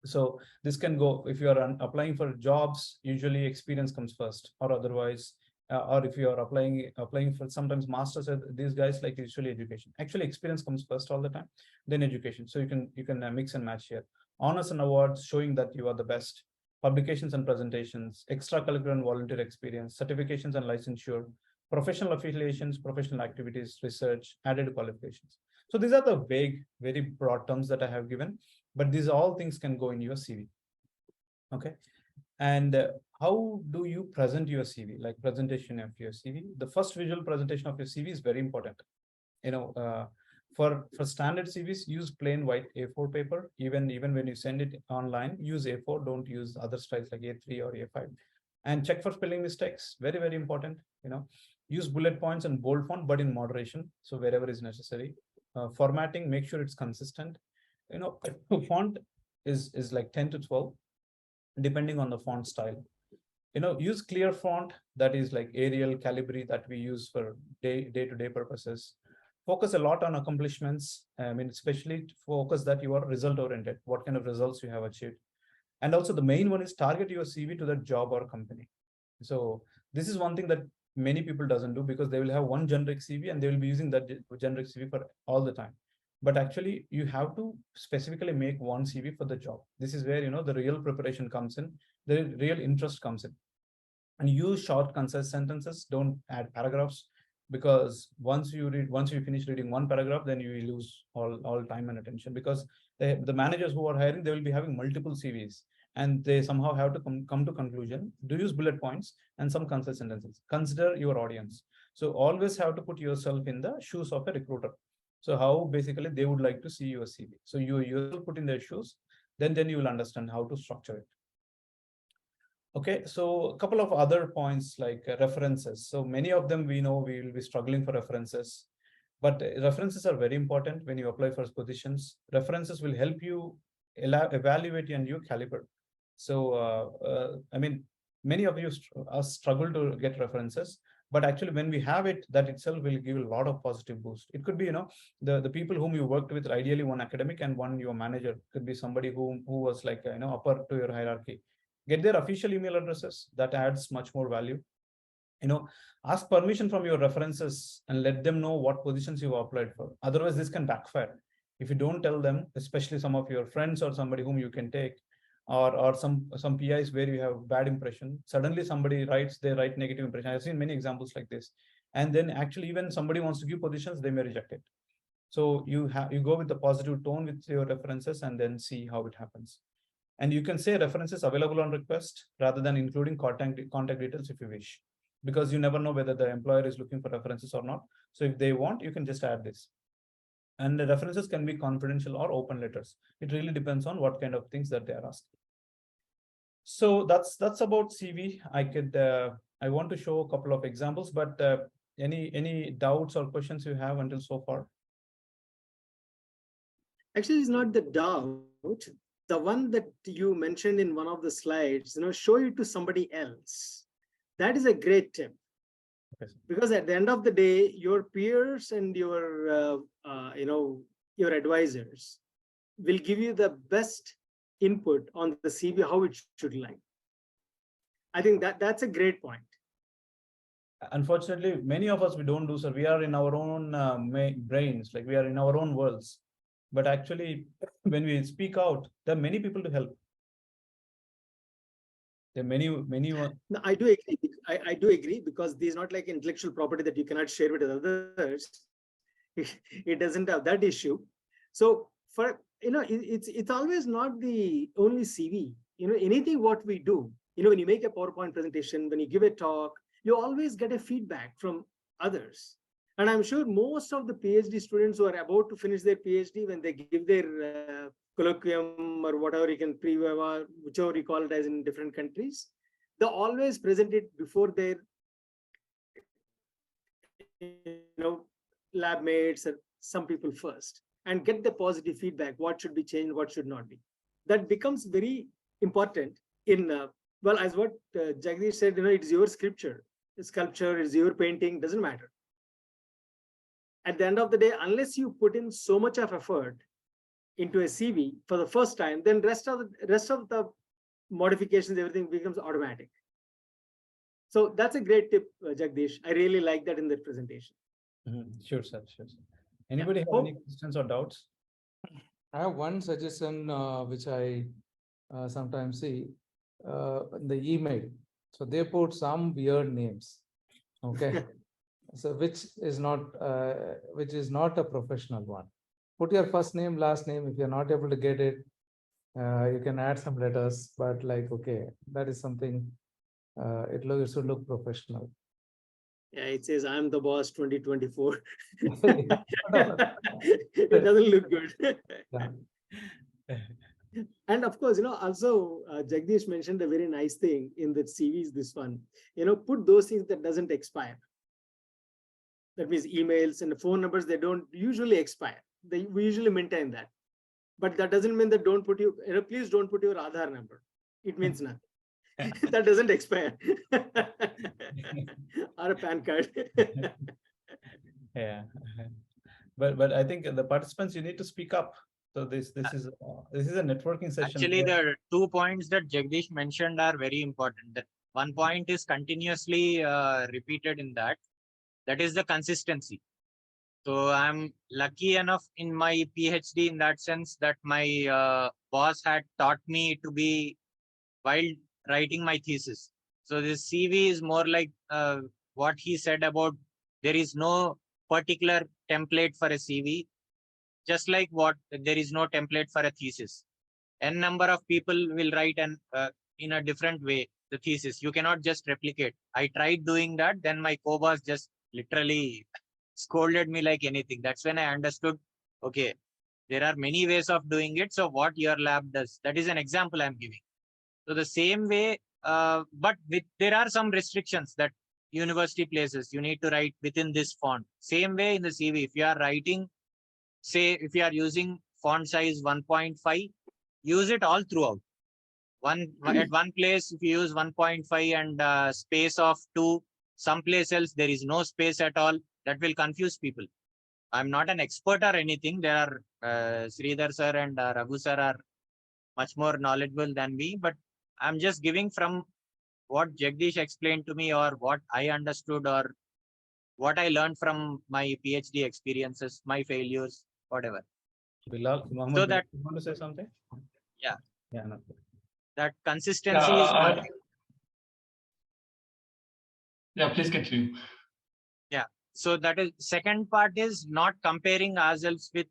So this can go, if you are applying for jobs, usually experience comes first, or otherwise, or if you are applying for sometimes masters, these guys like usually education. Actually, experience comes first all the time, then education. So you can mix and match here. Honors and awards showing that you are the best. Publications and presentations, extracurricular and volunteer experience, certifications and licensure, professional affiliations, professional activities, research, added qualifications. So these are the vague, very broad terms that I have given, but these all things can go in your CV. Okay. And how do you present your CV? Like presentation of your CV. The first visual presentation of your CV is very important. For standard CVs, use plain white A4 paper. Even when you send it online, use A4. Don't use other styles like A3 or A5. And check for spelling mistakes. Very, very important. Use bullet points and bold font, but in moderation. So wherever is necessary. Formatting, make sure it's consistent. Font is like 10 to 12, depending on the font style. Use clear font, that is like Arial, Calibri, that we use for day-to-day purposes. Focus a lot on accomplishments. Especially focus that you are result oriented, what kind of results you have achieved. And also the main one is target your CV to that job or company. So this is one thing that many people doesn't do, because they will have one generic CV and they will be using that generic CV for all the time. But actually you have to specifically make one CV for the job. This is where, the real preparation comes in, the real interest comes in. And use short, concise sentences. Don't add paragraphs, because once you finish reading one paragraph, then you will lose all time and attention, because the managers who are hiring, they will be having multiple CVs, and they somehow have to come to conclusion. Do use bullet points and some concise sentences. Consider your audience. So always have to put yourself in the shoes of a recruiter. So how basically they would like to see your CV. So you yourself put in their shoes, then you will understand how to structure it. Okay, so a couple of other points like references. So many of them we know we will be struggling for references, but references are very important when you apply for positions. References will help you evaluate and your caliber. So, many of you struggle to get references, but actually when we have it, that itself will give a lot of positive boost. It could be, the people whom you worked with, ideally one academic and one your manager, could be somebody who was like, upper to your hierarchy. Get their official email addresses. That adds much more value. Ask permission from your references and let them know what positions you've applied for. Otherwise, this can backfire. If you don't tell them, especially some of your friends or somebody whom you can take, or some PIs where you have bad impression, suddenly somebody they write negative impression. I've seen many examples like this. And then actually even somebody wants to give positions, they may reject it. So you go with the positive tone with your references and then see how it happens. And you can say references available on request rather than including contact details if you wish, because you never know whether the employer is looking for references or not. So if they want, you can just add this. And the references can be confidential or open letters. It really depends on what kind of things that they are asking. So that's about CV. I want to show a couple of examples, but any doubts or questions you have until so far? Actually, it's not the doubt. The one that you mentioned in one of the slides, show it to somebody else. That is a great tip. Okay. Because at the end of the day, your peers and your advisors will give you the best input on the CV, how it should lie. I think that's a great point. Unfortunately, many of us, we don't do so. We are in our own brains, like we are in our own worlds. But actually, when we speak out, there are many people to help. There are many. No, I do agree. I do agree, because this is not like intellectual property that you cannot share with others. It doesn't have that issue. So for it's always not the only CV. Anything what we do, when you make a PowerPoint presentation, when you give a talk, you always get a feedback from others. And I'm sure most of the PhD students who are about to finish their PhD, when they give their colloquium or whatever you can pre-FABA, whichever you call it as in different countries, they always present it before their lab mates or some people first, and get the positive feedback, what should be changed, what should not be. That becomes very important in, well, as what Jagadeesh said, it's your sculpture, it's your painting, doesn't matter. At the end of the day, unless you put in so much of effort into a CV for the first time, then rest of the modifications, everything becomes automatic. So that's a great tip, Jagadeesh. I really like that in the presentation. Sure, sir. Sure, sir. Anybody have any questions or doubts? I have one suggestion which I sometimes see in the email. So they put some weird names. Okay. So which is not a professional one. Put your first name, last name. If you're not able to get it, you can add some letters, but like, okay, that is something, it should look professional. Yeah, it says I'm the boss 2024. It doesn't look good. Yeah. And of course, also Jagadeesh mentioned a very nice thing in the CVs, this one, put those things that doesn't expire. That means emails and the phone numbers, they don't usually expire. We usually maintain that. But that doesn't mean that please don't put your Aadhaar number. It means nothing. That doesn't expire. Or a PAN card. Yeah. But I think the participants, you need to speak up. So this is a networking session. Actually, the 2 points that Jagadeesh mentioned are very important. That one point is continuously repeated in that. That is the consistency. So I'm lucky enough in my PhD in that sense that my boss had taught me to be while writing my thesis. So this CV is more like what he said about there is no particular template for a CV, just like what there is no template for a thesis. N number of people will write in a different way the thesis. You cannot just replicate. I tried doing that, then my co-boss just literally scolded me like anything. That's when I understood, okay, there are many ways of doing it. So what your lab does, that is an example I'm giving. So the same way, but there are some restrictions that university places, you need to write within this font. Same way in the CV, if you are writing, say if you are using font size 1.5, use it all throughout. At one place, if you use 1.5 and space of 2, someplace else there is no space at all, that will confuse people. I'm not an expert or anything. There are Sridhar sir and Raghu sir are much more knowledgeable than me, but I'm just giving from what Jagadeesh explained to me or what I understood or what I learned from my PhD experiences, my failures, whatever. Bilal, Muhammad, So that you want to say something? Yeah. Yeah. No. That consistency is one thing. Yeah, please continue. Yeah. So that is second part is not comparing ourselves with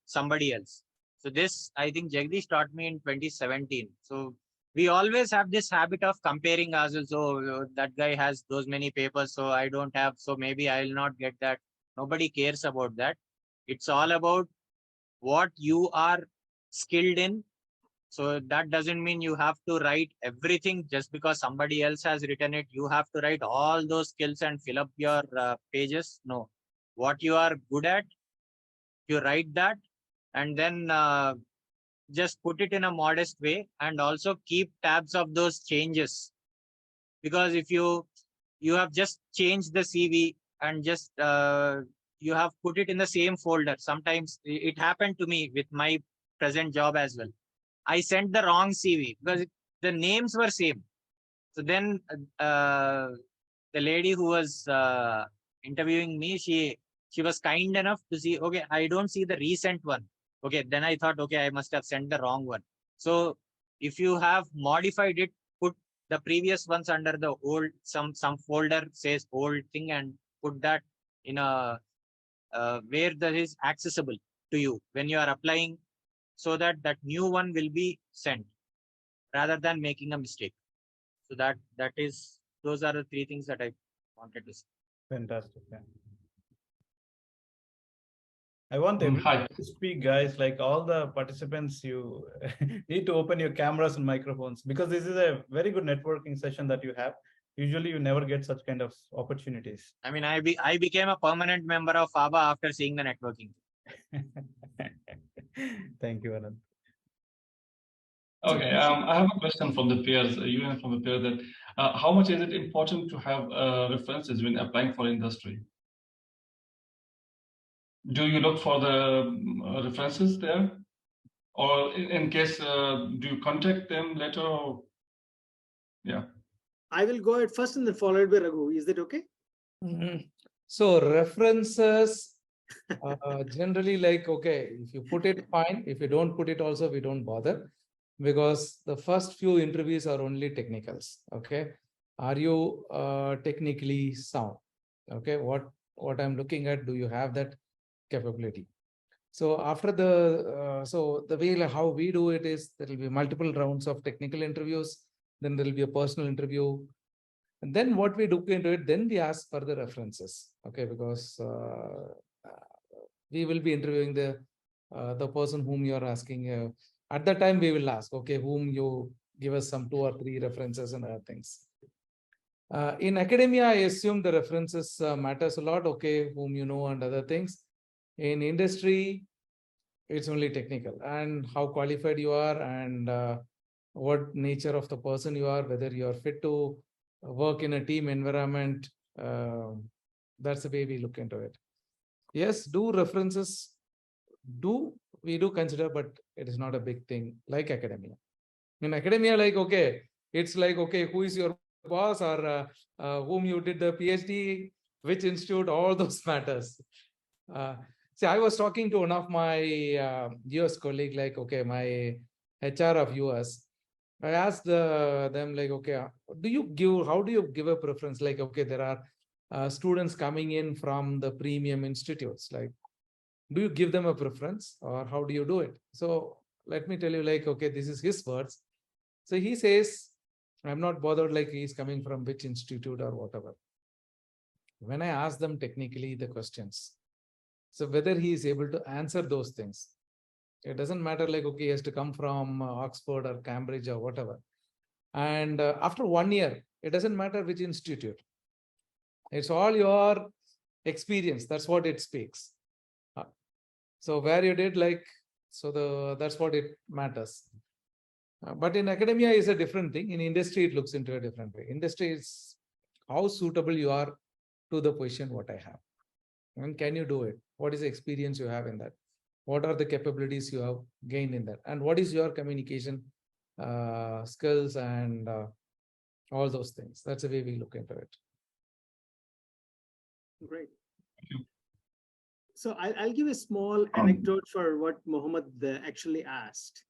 somebody else. So this, I think Jagadeesh taught me in 2017. So we always have this habit of comparing ourselves. Oh, that guy has those many papers, so I don't have, so maybe I will not get that. Nobody cares about that. It's all about what you are skilled in. So that doesn't mean you have to write everything just because somebody else has written it. You have to write all those skills and fill up your pages. No, what you are good at, you write that, and then just put it in a modest way, and also keep tabs of those changes. Because if you have just changed the CV and just you have put it in the same folder. Sometimes it happened to me with my present job as well. I sent the wrong CV because the names were same. So then the lady who was interviewing me, she was kind enough to see, okay, I don't see the recent one. Okay, then I thought, okay, I must have sent the wrong one. So if you have modified it, put the previous ones under the old, some folder says old thing, and put that in a where that is accessible to you when you are applying, so that new one will be sent rather than making a mistake. So those are the three things that I wanted to say. Fantastic. Yeah. I want everyone Hi. to speak, guys. Like all the participants, you need to open your cameras and microphones because this is a very good networking session that you have. Usually, you never get such kind of opportunities. I mean, I became a permanent member of FABA after seeing the networking. Thank you, Anand. Okay, I have a question from the peers, you and from the peers that how much is it important to have references when applying for industry? Do you look for the references there? Or in case, do you contact them later? Or... Yeah. I will go ahead first and then followed by Raghu. Is that okay? So references generally like, okay, if you put it, fine. If you don't put it also, we don't bother because the first few interviews are only technicals. Okay. Are you technically sound? Okay. What I'm looking at, do you have that capability? So after the way like how we do it is there will be multiple rounds of technical interviews. Then there will be a personal interview. And then what we look into it, then we ask for the references. Okay, because we will be interviewing the person whom you are asking. At that time, we will ask, okay, whom you give us some 2 or 3 references and other things. In academia, I assume the references matters a lot. Okay, whom you know and other things. In industry, it's only technical and how qualified you are and what nature of the person you are, whether you are fit to work in a team environment. That's the way we look into it. Yes, do references, we do consider, but it is not a big thing like academia. In academia, like, okay, it's like, okay, who is your boss or whom you did the PhD, which institute, all those matters. See, I was talking to one of my US colleague, like, okay, my HR of US. I asked them like, okay, how do you give a preference? Like, okay, there are students coming in from the premium institutes. Like, do you give them a preference or how do you do it? So let me tell you, like, okay, this is his words. So he says, I'm not bothered like he's coming from which institute or whatever. When I ask them technically the questions, so whether he is able to answer those things, it doesn't matter like, okay, he has to come from Oxford or Cambridge or whatever. And after 1 year, it doesn't matter which institute. It's all your experience. That's what it speaks. So where you did like, so that's what it matters. But in academia is a different thing. In industry, it looks into a different way. Industry is how suitable you are to the position what I have. And can you do it? What is the experience you have in that? What are the capabilities you have gained in that? And what is your communication skills and all those things? That's the way we look into it. Great. So I'll give a small anecdote for what Mohammed actually asked.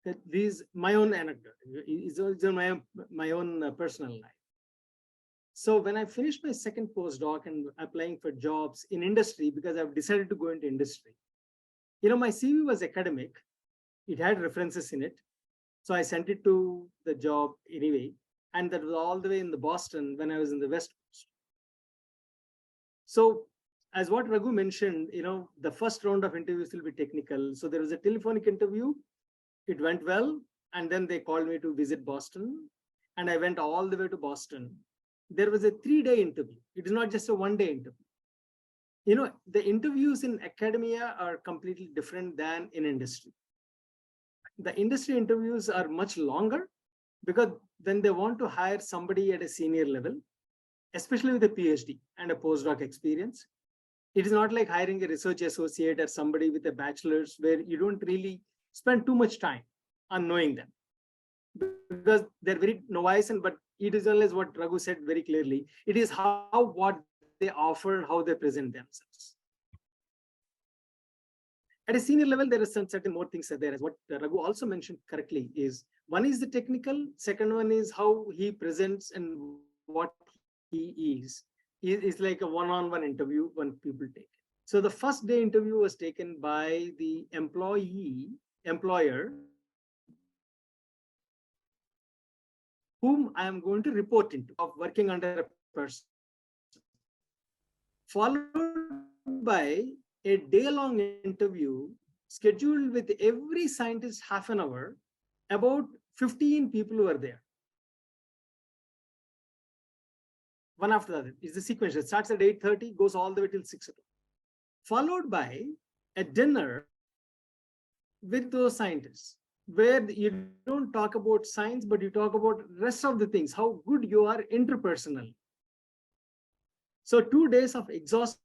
That these my own anecdote is also my own personal life. So when I finished my second postdoc and applying for jobs in industry, because I've decided to go into industry, my CV was academic. It had references in it. So I sent it to the job anyway. And that was all the way in the Boston when I was in the West Coast. So as what Raghu mentioned, the first round of interviews will be technical. So there was a telephonic interview. It went well. And then they called me to visit Boston. And I went all the way to Boston. There was a 3-day interview. It is not just a 1-day interview. The interviews in academia are completely different than in industry. The industry interviews are much longer because when they want to hire somebody at a senior level, especially with a PhD and a postdoc experience, it is not like hiring a research associate or somebody with a bachelor's where you don't really spend too much time on knowing them because they're very novice. But it is always what Raghu said very clearly. It is what they offer, how they present themselves. At a senior level, there are certain more things there. As what Raghu also mentioned correctly is, one is the technical, second one is how he presents and what he is. It's like a one-on-one interview when people take. So the first day interview was taken by the employer, whom I am going to report into of working under a person, followed by a day-long interview scheduled with every scientist half an hour. About 15 people were there. One after the other. It's the sequence. It starts at 8:30, goes all the way till 6 o'clock. Followed by a dinner with those scientists, where you don't talk about science, but you talk about rest of the things, how good you are interpersonally. So 2 days of exhaustive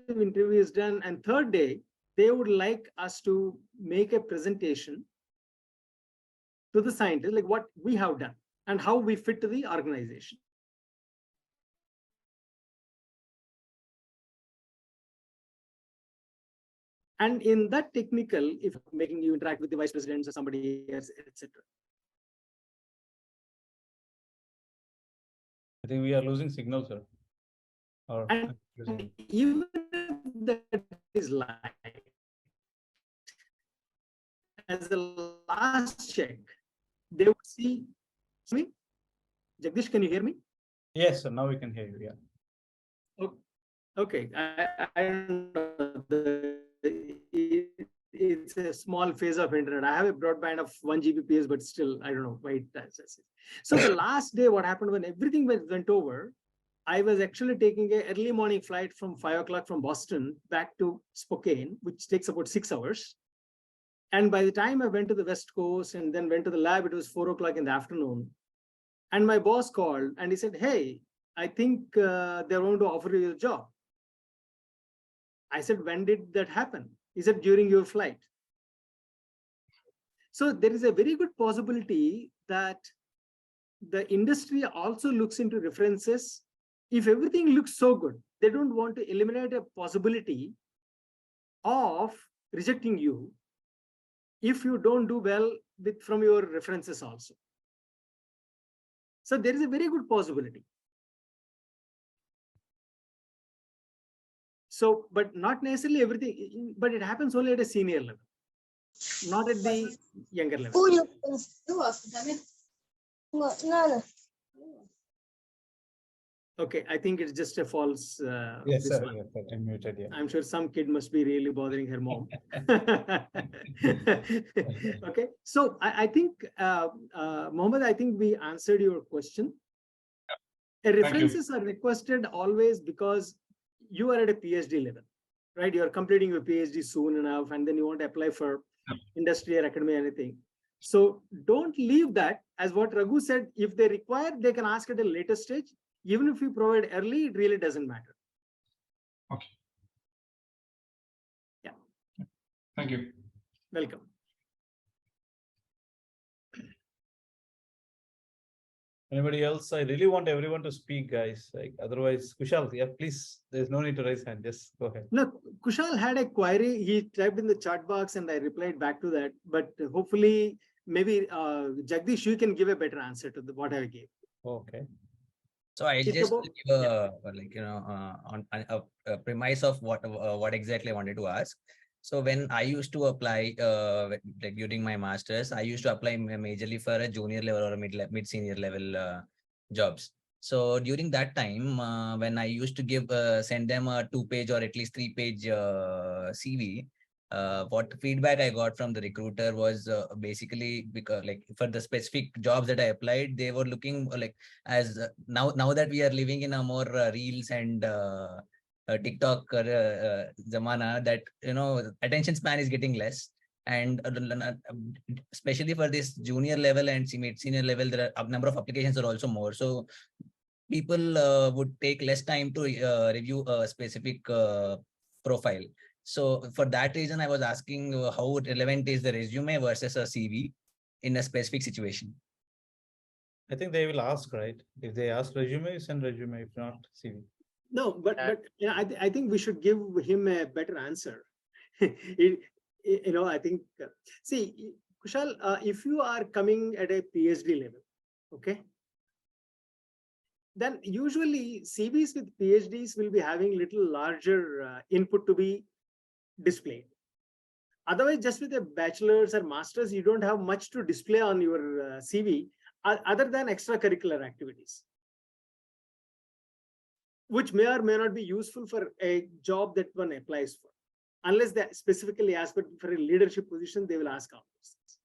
interviews done, and third day, they would like us to make a presentation to the scientists, like what we have done and how we fit to the organization. And in that technical, if making you interact with the vice presidents or somebody else, etc. I think we are losing signal, sir. Or And even if that is live, as a last check, they would see me. Jagdish, can you hear me? yes, sir. Now we can hear you. Yeah. Okay, I don't know. It's a small phase of internet. I have a broadband of 1 Gbps, but still, I don't know why it does this. So the last day, what happened when everything went over, I was actually taking an early morning flight from 5 o'clock from Boston back to Spokane, which takes about 6 hours. And by the time I went to the West Coast and then went to the lab, it was 4 o'clock in the afternoon. And my boss called and he said, hey, I think they're going to offer you a job. I said, when did that happen? He said, during your flight. So there is a very good possibility that the industry also looks into references. If everything looks so good, they don't want to eliminate a possibility of rejecting you if you don't do well from your references also. So there is a very good possibility. So, but not necessarily everything, but it happens only at a senior level, not at the younger level. Okay, I think it's just a false. Yes, sir. Yes, sir. I'm muted. Yeah. I'm sure some kid must be really bothering her mom. Okay, so I think, Mohammed, I think we answered your question. References are requested always because you are at a PhD level, right? You're completing your PhD soon enough, and then you want to apply for industry or academia, anything. So don't leave that. As what Raghu said, if they require, they can ask at a later stage. Even if you provide early, it really doesn't matter. Okay. Yeah. Thank you. Welcome. Anybody else? I really want everyone to speak, guys. Like otherwise, Kushal, yeah, please. There's no need to raise hand. Just go ahead. No, Kushal had a query. He typed in the chat box, and I replied back to that. But hopefully, maybe Jagdish, you can give a better answer to what I gave. Okay. So I It's just about- give on a premise of what exactly I wanted to ask. So when I used to apply, like during my masters, I used to apply majorly for a junior level or a mid senior level jobs. So during that time, when I used to send them a 2-page or at least 3-page CV, what feedback I got from the recruiter was basically because like for the specific jobs that I applied, they were looking like as now that we are living in a more reels and TikTok zamana, that attention span is getting less, and especially for this junior level and senior level, there are a number of applications are also more. So people would take less time to review a specific profile. So for that reason, I was asking how relevant is the resume versus a CV in a specific situation. I think they will ask, right? If they ask resume, you send resume. If not, CV. No, but yeah, I think we should give him a better answer. I think, see, Kushal, if you are coming at a PhD level, okay, then usually CVs with PhDs will be having little larger input to be displayed. Otherwise, just with a bachelor's or master's, you don't have much to display on your CV other than extracurricular activities, which may or may not be useful for a job that one applies for. Unless they specifically ask for a leadership position, they will ask all those things.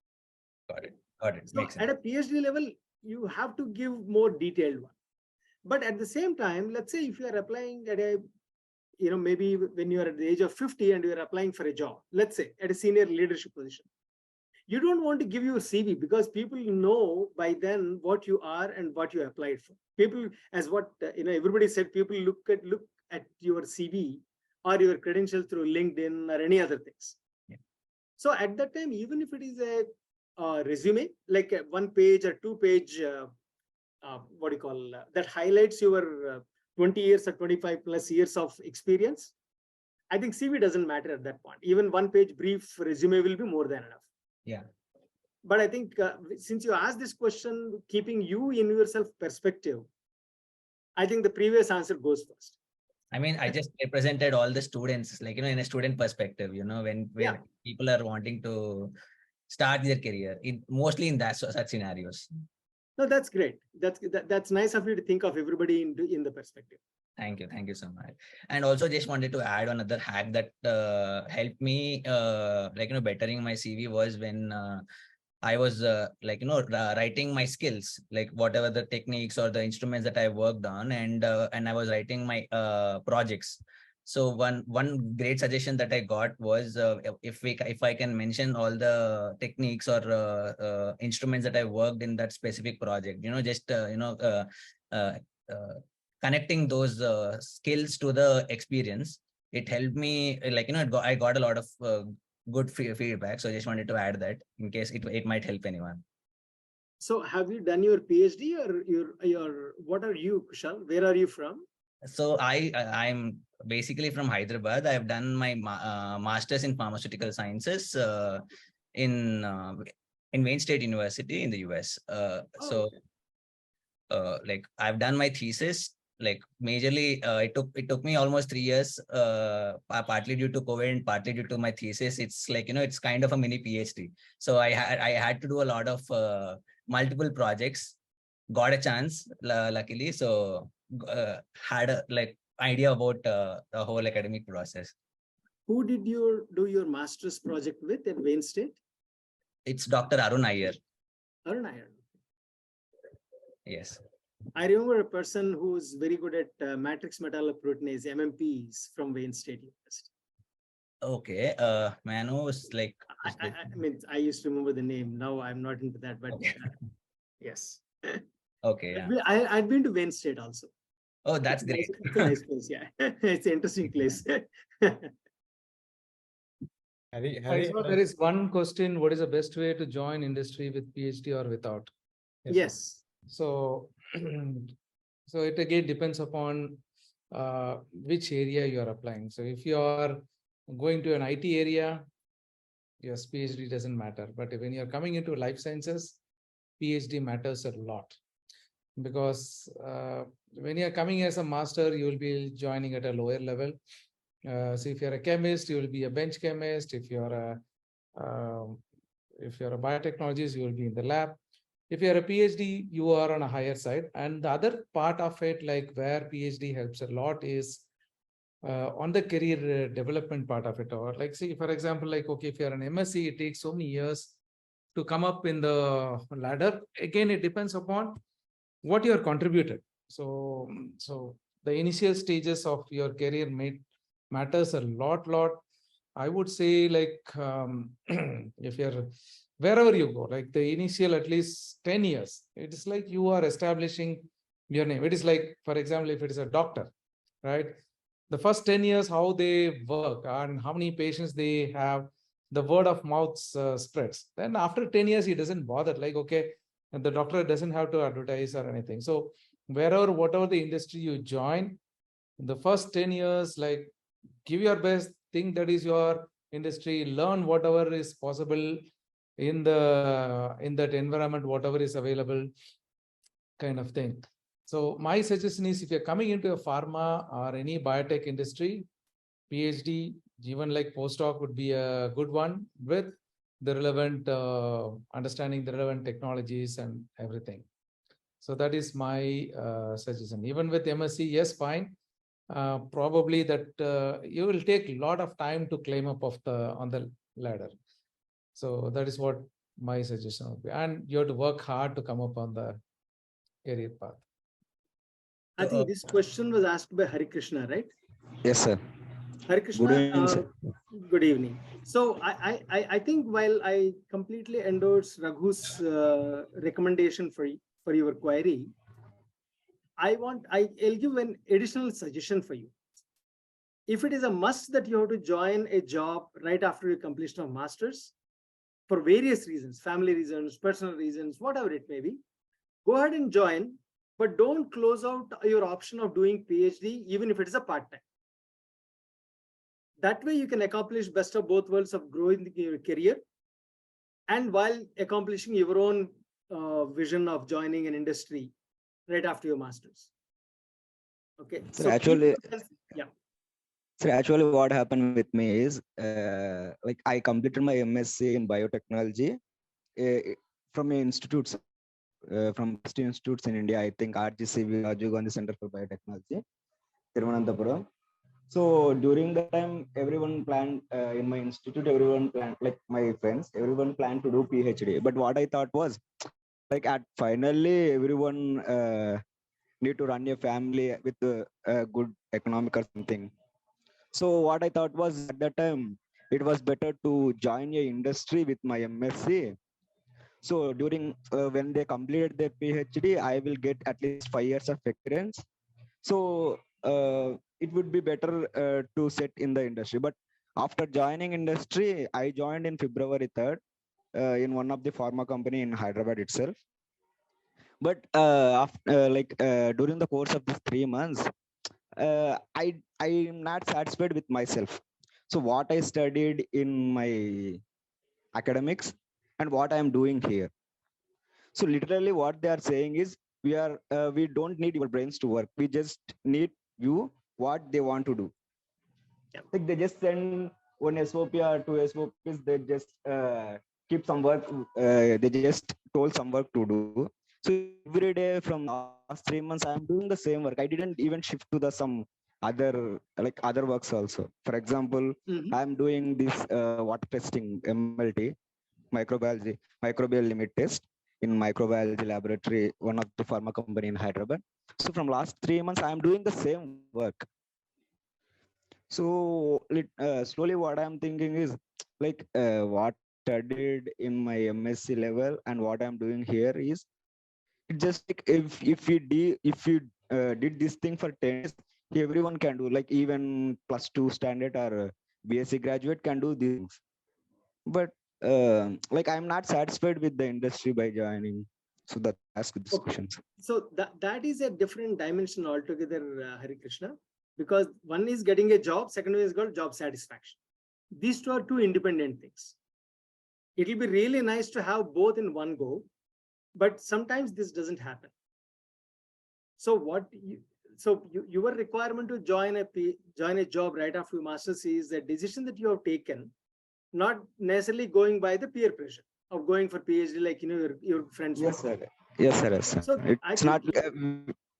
Got it. Got it. So Makes sense. at a PhD level, you have to give more detailed one. But at the same time, let's say if you are applying at a, maybe when you are at the age of 50 and you are applying for a job, let's say at a senior leadership position, you don't want to give your CV because people know by then what you are and what you applied for. People, as what everybody said, people look at your CV or your credentials through LinkedIn or any other things. Yeah. So at that time, even if it is a resume, like a 1 page or 2 page, that highlights your 20 years or 25 plus years of experience, I think CV doesn't matter at that point. Even 1 page brief resume will be more than enough. Yeah. But I think since you asked this question, keeping you in yourself perspective, I think the previous answer goes first. I mean, I just represented all the students, like, in a student perspective, when people are wanting to start their career, mostly in such scenarios. No, that's great. That's nice of you to think of everybody in the perspective. Thank you so much. And also just wanted to add another hack that helped me, bettering my CV was when I was writing my skills, like whatever the techniques or the instruments that I worked on, and I was writing my projects. So one great suggestion that I got was if I can mention all the techniques or instruments that I worked in that specific project, connecting those skills to the experience, it helped me, I got a lot of good feedback. So I just wanted to add that in case it might help anyone. So have you done your PhD or your what are you, Kushal? Where are you from? So I'm basically from Hyderabad. I've done my master's in pharmaceutical sciences in Wayne State University in the US. I've done my thesis. Like majorly, it took me almost 3 years, partly due to COVID and partly due to my thesis. It's it's kind of a mini PhD. So I had to do a lot of multiple projects. Got a chance, luckily. So had a idea about the whole academic process. Who did you do your master's project with at Wayne State? It's Dr. Arun Iyer. Arun Iyer. Yes. I remember a person who's very good at matrix metalloproteinase, MMPs, from Wayne State University. Okay. Man was like. I mean, I used to remember the name. Now I'm not into that, but okay. Yes. Okay. Yeah. I've been to Wayne State also. Oh, that's great. It's a nice place. Yeah, it's an interesting place. There is one question: what is the best way to join industry with PhD or without? Yes. So, so it again depends upon which area you are applying. So if you are going to an IT area, yes, PhD doesn't matter. But when you're coming into life sciences, PhD matters a lot. Because when you're coming as a master, you will be joining at a lower level. So if you're a chemist, you will be a bench chemist. If you're a biotechnologist, you will be in the lab. If you're a PhD, you are on a higher side. And the other part of it, like where PhD helps a lot, is on the career development part of it. Or like, see, for example, like, okay, if you're an MSc, it takes so many years to come up in the ladder. Again, it depends upon what you are contributed. So the initial stages of your career matters a lot. I would say, like, if you're wherever you go, like the initial at least 10 years, it is like you are establishing your name. It is like, for example, if it is a doctor, right? The first 10 years, how they work and how many patients they have, the word of mouth spreads. Then after 10 years, he doesn't bother, like, okay, and the doctor doesn't have to advertise or anything. So whatever the industry you join, the first 10 years, like, give your best, think that is your industry, learn whatever is possible in that environment, whatever is available, kind of thing. So my suggestion is, if you're coming into a pharma or any biotech industry, PhD, even like postdoc would be a good one, with the relevant, understanding the relevant technologies and everything. So that is my suggestion. Even with MSc, yes, fine. Probably that you will take a lot of time to climb up on the ladder. So that is what my suggestion would be. And you have to work hard to come up on the career path. I think this question was asked by Hari Krishna, right? Yes, sir. Hari Krishna, Good evening, sir. Good evening. So I think while I completely endorse Raghu's recommendation for your query, I'll give an additional suggestion for you. If it is a must that you have to join a job right after your completion of master's, for various reasons, family reasons, personal reasons, whatever it may be, go ahead and join, but don't close out your option of doing PhD, even if it is a part-time. That way you can accomplish best of both worlds of growing your career and while accomplishing your own vision of joining an industry right after your master's. Okay. So actually, yeah. So actually what happened with me is like I completed my MSc in biotechnology from institutes, from best institutes in India. I think RGCV, Rajiv Gandhi Center for Biotechnology, Thiruvananthapuram. So during the time, everyone planned in my institute, everyone planned, like my friends, everyone planned to do PhD. But what I thought was, like at finally, everyone need to run a family with a good economic or something. So what I thought was at that time, it was better to join a industry with my MSc. So during when they completed their PhD, I will get at least 5 years of experience. So it would be better to set in the industry. But after joining industry, I joined in February 3rd in one of the pharma company in Hyderabad itself. But during the course of these 3 months, I am not satisfied with myself. So what I studied in my academics and what I am doing here. So literally what they are saying is we don't need your brains to work. We just need you what they want to do. Yeah. Like they just send one SOP or 2 SOPs. They just keep some work. They just told some work to do. So every day from last 3 months, I am doing the same work. I didn't even shift to the some other works also. For example, I am doing this water testing, MLT, microbial limit test in microbiology laboratory, one of the pharma company in Hyderabad. So from last 3 months, I am doing the same work. So slowly what I'm thinking is like what I studied in my MSc level and what I'm doing here is it just like if you did this thing for 10 years, everyone can do, like even +2 standard or BSc graduate can do these things. But like I'm not satisfied with the industry by joining. So that ask this questions. So that is a different dimension altogether, Hari Krishna, because one is getting a job, second one is called job satisfaction. These two are two independent things. It will be really nice to have both in one go, but sometimes this doesn't happen. So your requirement to join a job right after your master's is a decision that you have taken, not necessarily going by the peer pressure of going for PhD like your friends. Yes, sir. Yes, sir. Yes, sir. So it's not.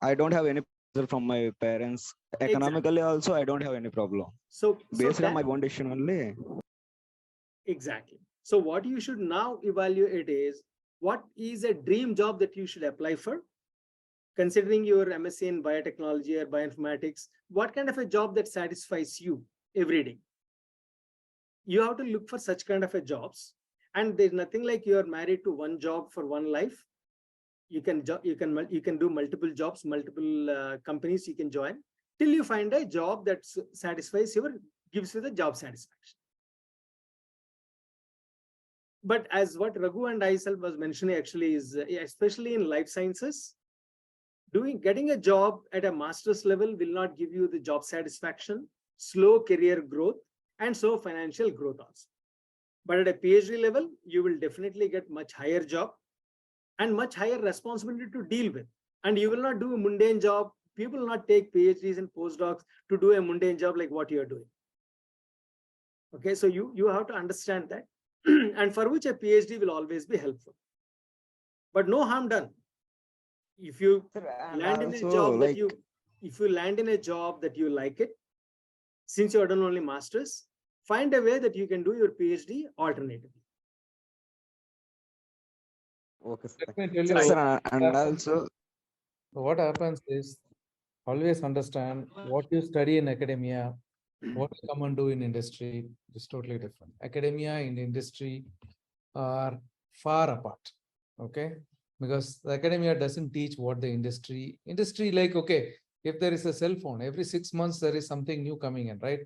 I don't have any pressure from my parents. Economically, also, I don't have any problem. So based on my own decision only. Exactly. So what you should now evaluate is what is a dream job that you should apply for, considering your MSc in biotechnology or bioinformatics. What kind of a job that satisfies you every day? You have to look for such kind of a jobs, and there's nothing like you are married to one job for one life. You can do multiple jobs, multiple companies you can join till you find a job that satisfies gives you the job satisfaction. But as what Raghu and I was mentioning actually is, especially in life sciences, getting a job at a master's level will not give you the job satisfaction, slow career growth, and so financial growth also. But at a PhD level, you will definitely get much higher job and much higher responsibility to deal with. And you will not do a mundane job. People will not take PhDs and postdocs to do a mundane job like what you are doing. Okay, so you have to understand that. and for which a PhD will always be helpful. But no harm done. If you Sir, and land in a also, job that like, if you land in a job that you like it, since you have done only masters, find a way that you can do your PhD alternatively. okay, sir. Let me tell Sir, you, sir, and also, what happens is always understand what you study in academia, what you come and do in industry is totally different. Academia and industry are far apart. Okay. Because the academia doesn't teach what the industry like, okay, if there is a cell phone, every 6 months, there is something new coming in, right?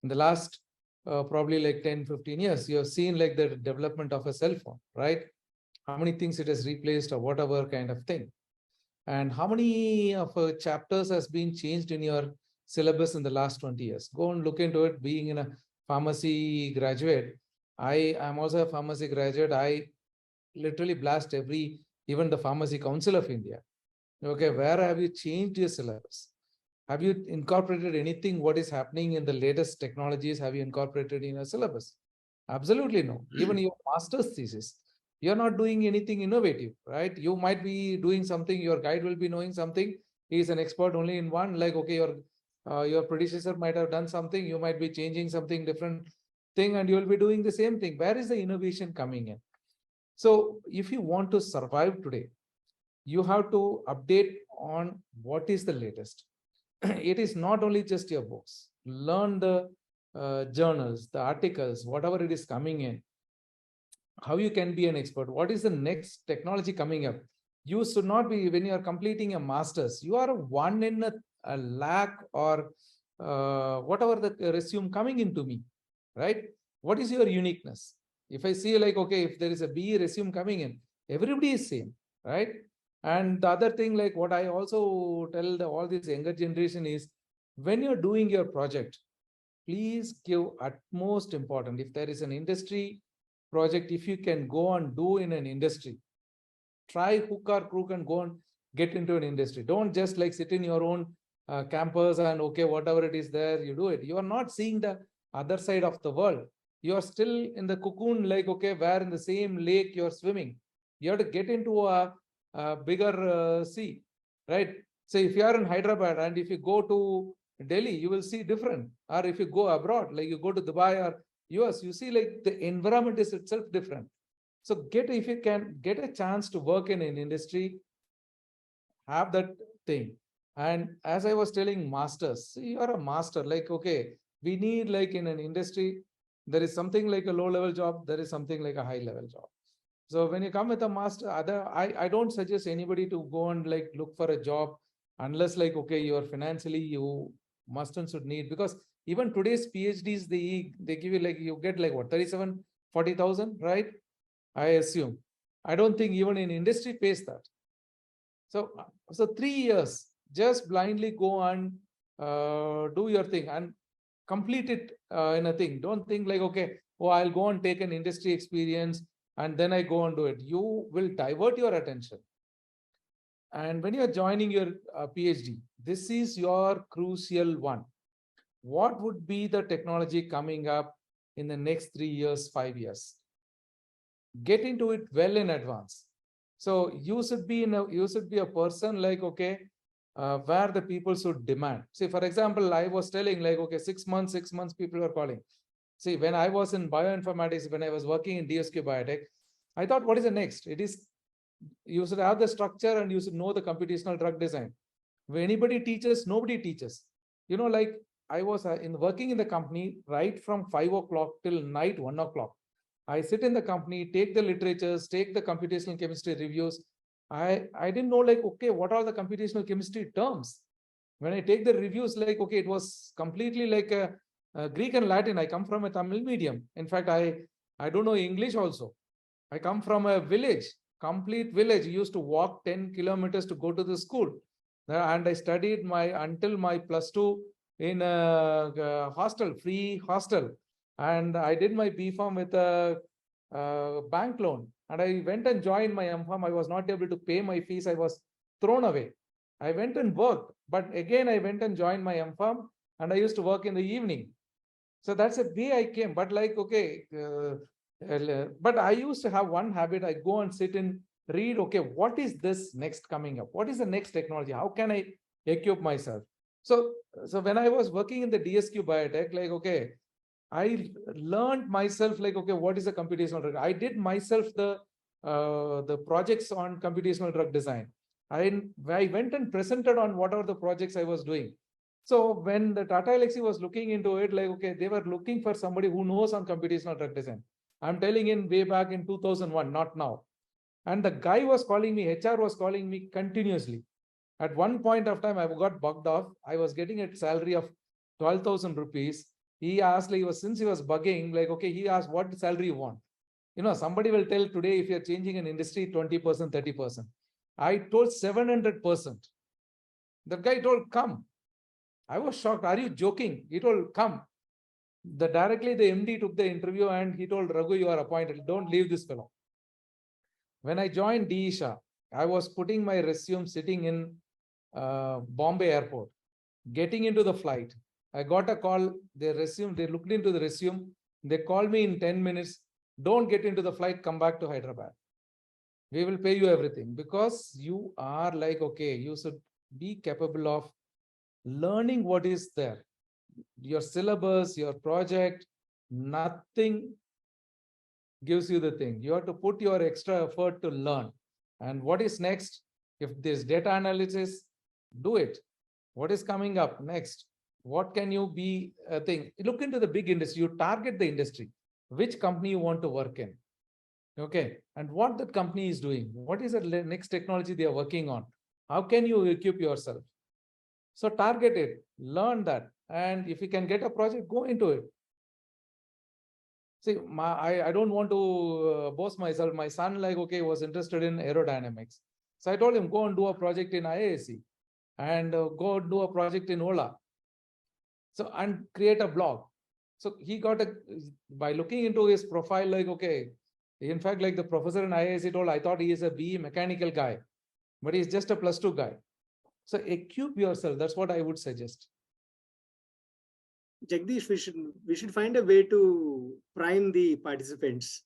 In the last probably like 10, 15 years, you have seen like the development of a cell phone, right? How many things it has replaced or whatever kind of thing. And how many of chapters has been changed in your syllabus in the last 20 years? Go and look into it. Being in a pharmacy graduate, I am also a pharmacy graduate. I literally blast even the Pharmacy Council of India. Okay, where have you changed your syllabus? Have you incorporated anything what is happening in the latest technologies? Have you incorporated in your syllabus? Absolutely no. Even your master's thesis, you're not doing anything innovative, right? You might be doing something, your guide will be knowing something. He's an expert only in one, like, okay, your predecessor might have done something, you might be changing something different thing, and you will be doing the same thing. Where is the innovation coming in? So if you want to survive today, you have to update on what is the latest. It is not only just your books. Learn the journals, the articles, whatever it is coming in, how you can be an expert. What is the next technology coming up? You should not be, when you are completing a master's, you are one in a lakh or whatever the resume coming into me, right? What is your uniqueness? If I see like, okay, if there is a BE resume coming in, everybody is same, right? And the other thing, like what I also tell all this younger generation is, when you're doing your project, please give utmost important. If there is an industry project, if you can go and do in an industry, try hook or crook and go and get into an industry. Don't just like sit in your own campus and okay, whatever it is there, you do it. You are not seeing the other side of the world. You are still in the cocoon, like, okay, where in the same lake you're swimming. You have to get into a bigger sea, right? So if you are in Hyderabad and if you go to Delhi, you will see different. Or if you go abroad, like you go to Dubai or US, you see like the environment is itself different. So if you can get a chance to work in an industry, have that thing. And as I was telling masters, see, you are a master, like, okay, we need like in an industry, there is something like a low level job, there is something like a high level job. So when you come with a master, I don't suggest anybody to go and like look for a job unless like, okay, you are financially, you must and should need, because even today's PhDs, they give you like, you get like what, 37, 40,000, right? I assume. I don't think even in industry pays that. So 3 years, just blindly go and do your thing and complete it in a thing. Don't think like, okay, oh, I'll go and take an industry experience and then I go and do it. You will divert your attention. And when you're joining your PhD, this is your crucial one. What would be the technology coming up in the next 3 years, 5 years? Get into it well in advance. So you should be a person like, okay, where the people should demand. See, for example, I was telling like, okay, 6 months, people are calling. See, when I was in bioinformatics, when I was working in DSQ Biotech, I thought, what is the next? It is, you should have the structure and you should know the computational drug design. When anybody teaches, nobody teaches. You know, like I was working in the company right from 5 o'clock till night 1 o'clock. I sit in the company, take the literatures, take the computational chemistry reviews. I didn't know like, okay, what are the computational chemistry terms? When I take the reviews, like, okay, it was completely like a Greek and Latin. I come from a Tamil medium. In fact, I don't know English also. I come from a village, complete village. I used to walk 10 kilometers to go to the school. And I studied until my +2 in a hostel, free hostel. And I did my B.Pharm with a bank loan. And I went and joined my M.Pharm. I was not able to pay my fees. I was thrown away. I went and worked. But again, I went and joined my M.Pharm. And I used to work in the evening. So that's the way I came. But like, okay, But I used to have one habit. I go and sit and read, okay, what is this next coming up? What is the next technology? How can I equip myself? So when I was working in the DSQ Biotech, like, okay, I learned myself, like, okay, what is a computational drug? I did myself the projects on computational drug design. I went and presented on what are the projects I was doing. So when the Tata Elxsi was looking into it, like, okay, they were looking for somebody who knows on computational drug design. I'm telling in way back in 2001, not now. And the guy was calling me, HR was calling me continuously. At one point of time, I got bugged off. I was getting a salary of 12,000 rupees. He asked, like, since he was bugging, like, okay, he asked, what salary you want? You know, somebody will tell today, if you're changing an industry, 20%, 30%. I told 700%. The guy told, come. I was shocked. Are you joking? He told, come. Directly the MD took the interview and he told, Raghu, you are appointed. Don't leave this fellow. When I joined DISHA, I was putting my resume sitting in Bombay airport, getting into the flight. I got a call, they looked into the resume. They called me in 10 minutes. Don't get into the flight, come back to Hyderabad. We will pay you everything, because you are like, okay, you should be capable of learning what is there. Your syllabus, your project, nothing gives you the thing. You have to put your extra effort to learn. And what is next? If there's data analysis, do it. What is coming up next? What can you be a thing? Look into the big industry. You target the industry. Which company you want to work in? Okay. And what that company is doing? What is the next technology they are working on? How can you equip yourself? So target it, learn that. And if you can get a project, go into it. See, I don't want to boast myself. My son, like, okay, was interested in aerodynamics. So I told him, go and do a project in IAC and go do a project in Ola. So, and create a blog. So he got by looking into his profile, like, okay, in fact, like the professor in IAC told, I thought he is a BE mechanical guy, but he's just a +2 guy. So equip yourself. That's what I would suggest. Jagdeesh, we should find a way to prime the participants.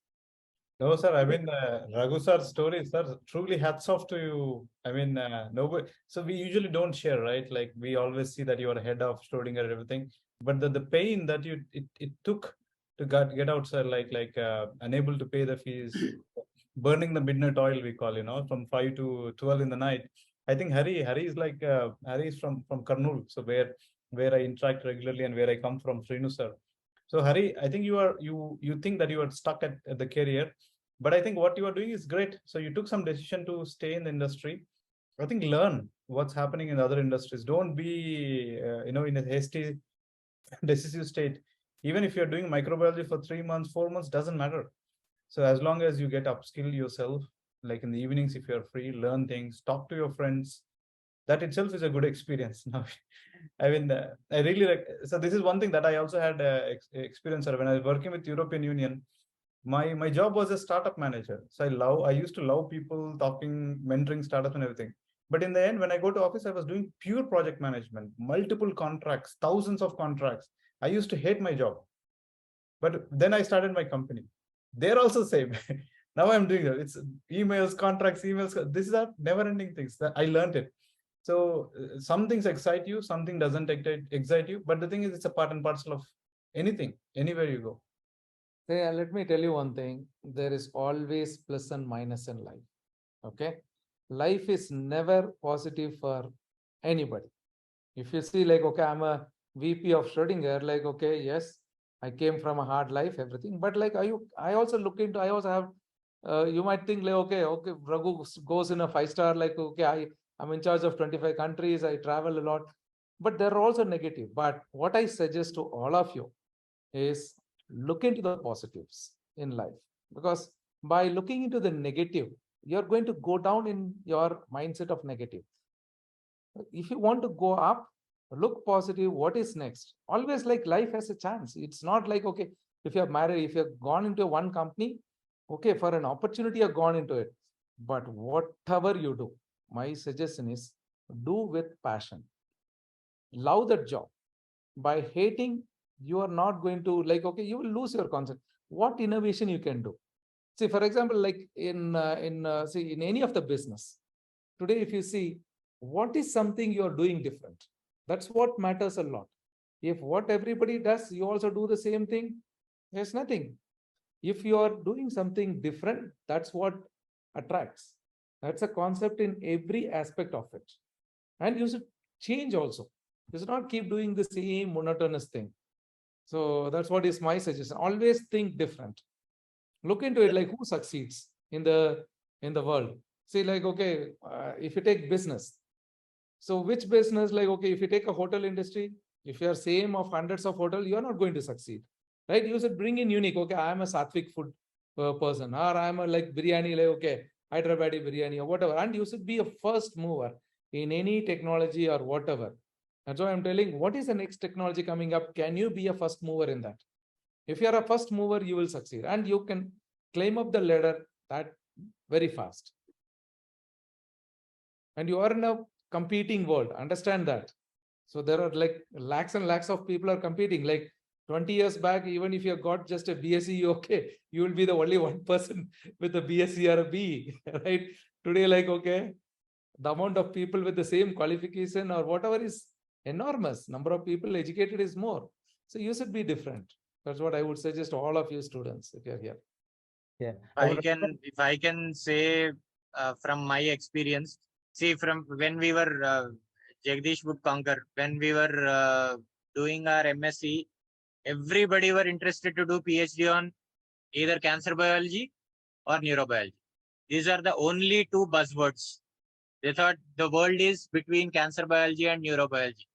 No, sir. I mean, Raghu sir's story, sir, truly hats off to you. I mean, nobody. So we usually don't share, right? Like, we always see that you are head of Schrodinger and everything, but the pain that it took to get out, sir, like unable to pay the fees, burning the midnight oil, we call, from 5 to 12 in the night. I think Hari is like Hari is from Karnool, so where I interact regularly and where I come from, Srinu sir. So Hari, I think you think that you are stuck at the career, but I think what you are doing is great. So you took some decision to stay in the industry. I think learn what's happening in other industries. Don't be in a hasty, decisive state. Even if you're doing microbiology for 3 months, 4 months, doesn't matter. So as long as you get upskill yourself, like in the evenings, if you're free, learn things, talk to your friends, that itself is a good experience. Now, I mean, I really like. So this is one thing that I also had experience when I was working with European Union. My job was a startup manager. So I used to love people, talking, mentoring startups and everything. But in the end, when I go to office, I was doing pure project management, multiple contracts, thousands of contracts. I used to hate my job. But then I started my company. They're also same. Now I'm doing it. It's emails, contracts, emails. These are never-ending things. That I learned it. So some things excite you, something doesn't excite you. But the thing is, it's a part and parcel of anything, anywhere you go. Yeah, let me tell you one thing. There is always plus and minus in life. Okay. Life is never positive for anybody. If you see, like, okay, I'm a VP of Schrodinger, like, okay, yes, I came from a hard life, everything. But like, I also look into, I also have, you might think like, okay, Raghu goes in a 5-star, like, okay, I'm in charge of 25 countries, I travel a lot, but they're also negative. But what I suggest to all of you is look into the positives in life, because by looking into the negative, you're going to go down in your mindset of negative. If you want to go up, look positive. What is next? Always, like, life has a chance. It's not like, okay, if you're married, if you've gone into one company, okay, for an opportunity, you've gone into it. But whatever you do, my suggestion is do with passion. Love that job. By hating, you are not going to like, okay, you will lose your concept. What innovation you can do? See, for example, like in any of the business today, if you see what is something you are doing different, that's what matters a lot. If what everybody does, you also do the same thing, there's nothing. If you are doing something different, that's what attracts. That's a concept in every aspect of it. And you should change also. You should not keep doing the same monotonous thing. So that's what is my suggestion. Always think different. Look into it, like who succeeds in the world. See, like, okay, if you take business, so which business, like, okay, if you take a hotel industry, if you are same of hundreds of hotels, you are not going to succeed, right? You should bring in unique. Okay, I am a Sattvic food person, or I am a like biryani, like, okay, Hyderabadi biryani or whatever. And you should be a first mover in any technology or whatever. That's why I'm telling, what is the next technology coming up? Can you be a first mover in that? If you are a first mover, you will succeed, and you can climb up the ladder that very fast. And you are in a competing world. Understand that. So there are like lakhs and lakhs of people are competing. Like 20 years back, even if you got just a BSc, okay, you will be the only one person with a BSc or a BE, right? Today, like, okay, the amount of people with the same qualification or whatever is enormous. Number of people educated is more. So you should be different. That's what I would suggest all of you students if you're here. Yeah. If I can say from my experience, see, from when we were Jagadeesh would conquer, when we were doing our MSc, everybody were interested to do PhD on either cancer biology or neurobiology. These are the only two buzzwords. They thought the world is between cancer biology and neurobiology.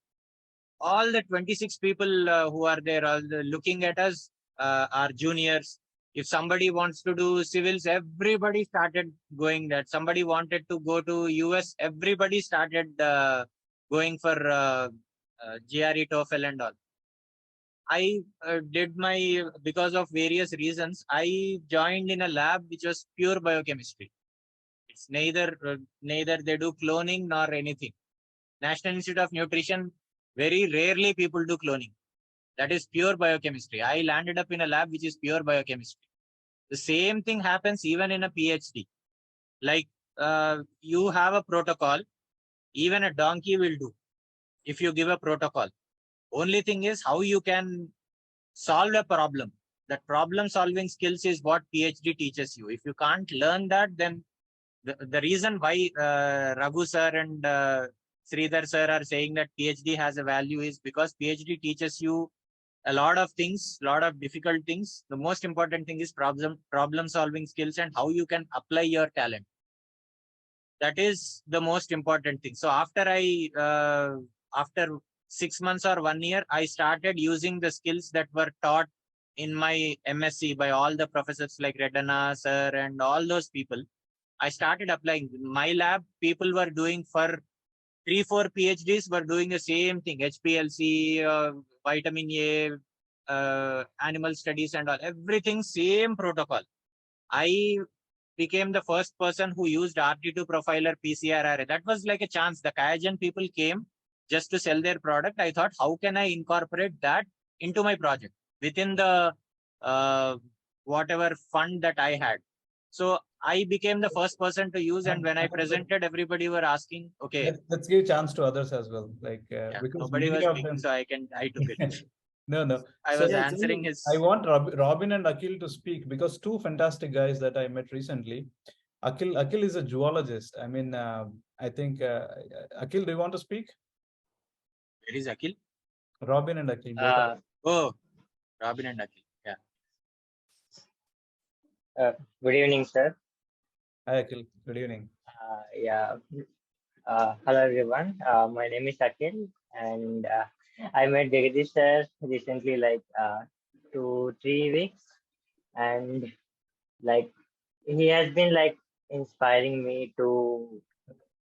All the 26 people who are there, all looking at us, are juniors. If somebody wants to do civils, everybody started going that. Somebody wanted to go to US, everybody started going for GRE, TOEFL and all. I did my, because of various reasons, I joined in a lab which was pure biochemistry. It's neither they do cloning nor anything. National Institute of Nutrition, very rarely people do cloning. That is pure biochemistry. I landed up in a lab which is pure biochemistry. The same thing happens even in a PhD. Like you have a protocol, even a donkey will do if you give a protocol. Only thing is how you can solve a problem. That problem solving skills is what PhD teaches you. If you can't learn that, then the reason why Raghu sir and Sridhar sir are saying that PhD has a value is because PhD teaches you a lot of things, lot of difficult things. The most important thing is problem solving skills and how you can apply your talent. That is the most important thing. So after after 6 months or 1 year, I started using the skills that were taught in my MSc by all the professors like Redana sir and all those people. I started applying. My lab, people were doing for 3-4 PhDs were doing the same thing, HPLC, vitamin A, animal studies and all, everything same protocol. I became the first person who used RT2 profiler PCR array. That was like a chance. The Kayagen people came just to sell their product. I thought, how can I incorporate that into my project within the whatever fund that I had? So I became the first person to use, and when I presented, everybody were asking, okay. Let's give chance to others as well. Like because nobody was speaking, so I took it. No. I was answering his. I want Robin and Akhil to speak because two fantastic guys that I met recently. Akhil is a zoologist. I mean, I think Akhil, do you want to speak? Where is Akhil? Robin and Akhil. Oh, Robin and Akhil. Yeah. Good evening, sir. Hi, Akhil. Good evening. Yeah. Hello, everyone. My name is Akhil, and I met Jagadeesh sir recently, like 2-3 weeks, and like he has been like inspiring me to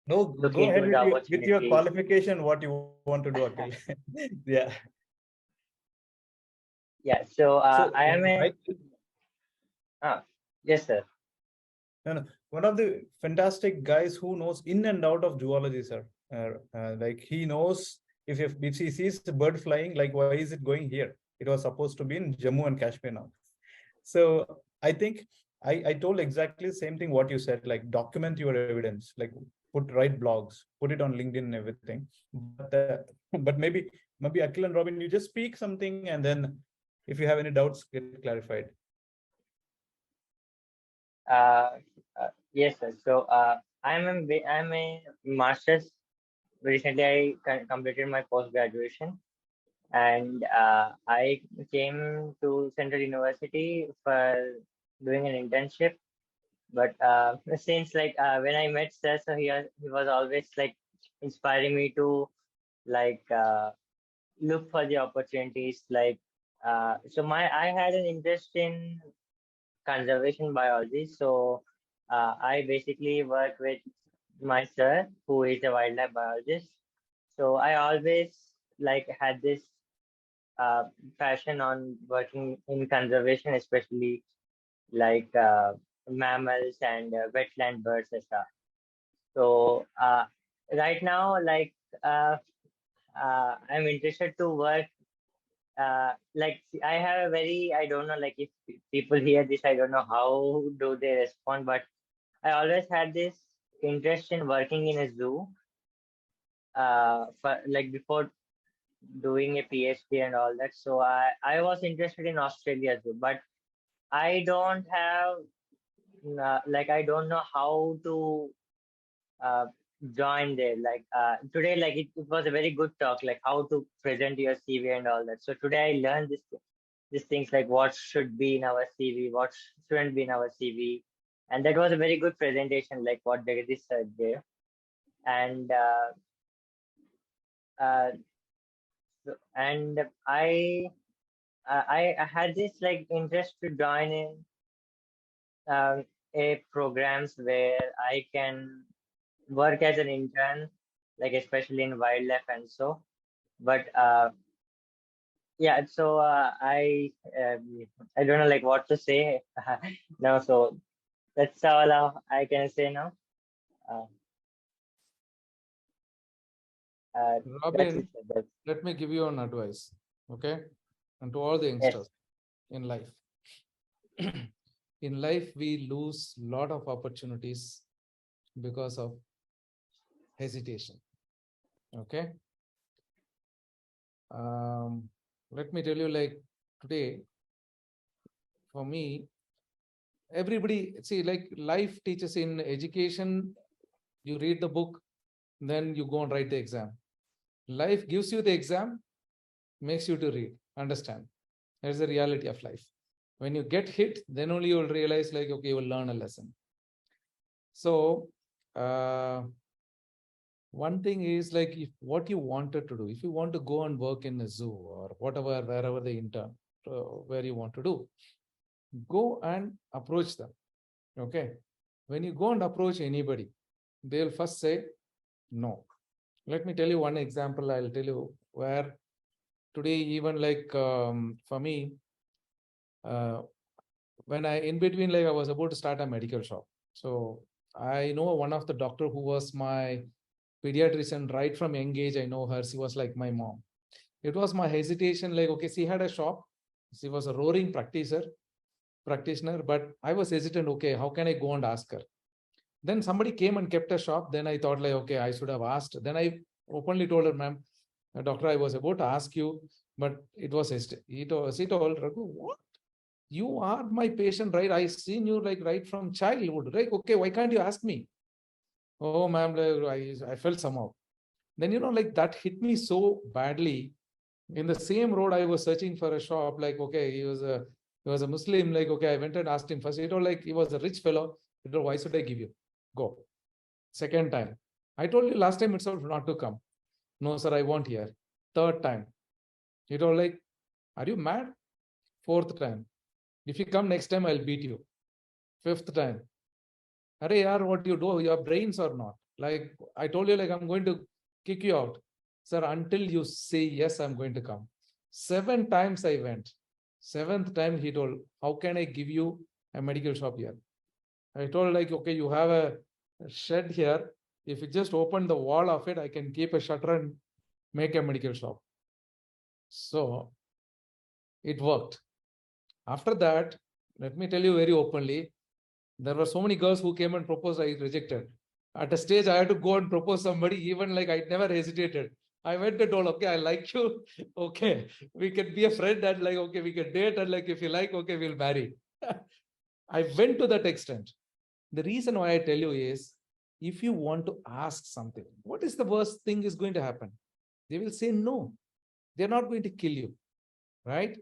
go ahead with your qualification. What you want to do, Akhil? Yeah. Yeah. So I am a. Yes, sir. No. One of the fantastic guys who knows in and out of zoology, sir. Like he knows if he sees the bird flying, like why is it going here? It was supposed to be in Jammu and Kashmir now. So I think I told exactly the same thing what you said, like document your evidence, like write blogs, put it on LinkedIn and everything. But maybe Akhil and Robin, you just speak something, and then if you have any doubts, get clarified. Yes, sir. So I'm a master's. Recently, I completed my post graduation, and I came to Central University for doing an internship. But since like when I met Sir, so he was always like inspiring me to like look for the opportunities. Like so, I had an interest in conservation biology. So I basically work with my sir, who is a wildlife biologist. So I always like had this passion on working in conservation, especially like mammals and wetland birds and stuff. So right now, like I'm interested to work. Like I have a very, I don't know, like if people hear this, I don't know how do they respond, but I always had this interest in working in a zoo. For like before doing a PhD and all that. So I was interested in Australia too, but I don't have like I don't know how to uh, join there. Like today, like it was a very good talk, like how to present your CV and all that. So today I learned these things like what should be in our CV, what shouldn't be in our CV, and that was a very good presentation, like what Jagadeesh said there. And uh, and I had this like interest to join in a programs where I can work as an intern, like especially in wildlife and so. But yeah, so I don't know like what to say now. So that's all I can say now. Uh, that's Robin, it. That's, let me give you an advice, okay? And to all the yes. youngsters in life. In life, we lose a lot of opportunities because of hesitation, okay? Let me tell you, like today, for me, everybody, see, like life teaches in education, you read the book, then you go and write the exam. Life gives you the exam, makes you to read, understand. That's the reality of life. When you get hit, then only you will realize like, okay, you will learn a lesson. So one thing is like if what you wanted to do, if you want to go and work in a zoo or whatever, wherever the intern, where you want to do, go and approach them. Okay. When you go and approach anybody, they'll first say no. Let me tell you one example. I'll tell you where today, even like for me, when I in between, like I was about to start a medical shop. So I know one of the doctor who was my pediatrician right from young age. I know her. She was like my mom. It was my hesitation. Like, okay, she had a shop. She was a roaring practitioner, but I was hesitant. Okay, how can I go and ask her? Then somebody came and kept a shop. Then I thought like, okay, I should have asked. Then I openly told her, ma'am, doctor, I was about to ask you, but it was he told, Raghu, what? You are my patient, right? I seen you like right from childhood, right? Okay, why can't you ask me? Oh, ma'am, I felt somehow. Then, you know, like that hit me so badly. In the same road, I was searching for a shop. Like, okay, he was a Muslim. Like, okay, I went and asked him first. He told like he was a rich fellow. He told, why should I give you? Go. Second time, I told you last time itself not to come. No, sir, I won't hear. Third time, he told like, are you mad? Fourth time, if you come next time, I'll beat you. Fifth time, Arey yaar, what you do? You have brains or not? Like I told you, like I'm going to kick you out. Sir, until you say yes, I'm going to come. 7 times I went. 7th time he told, how can I give you a medical shop here? I told like, okay, you have a shed here. If you just open the wall of it, I can keep a shutter and make a medical shop. So It worked. After that, let me tell you very openly, there were so many girls who came and proposed, I rejected. At a stage, I had to go and propose somebody, even like I never hesitated. I went and told, okay, I like you. Okay, we can be a friend and like, okay, we can date and like, if you like, okay, we'll marry. I went to that extent. The reason why I tell you is, if you want to ask something, what is the worst thing is going to happen? They will say no. They're not going to kill you, right?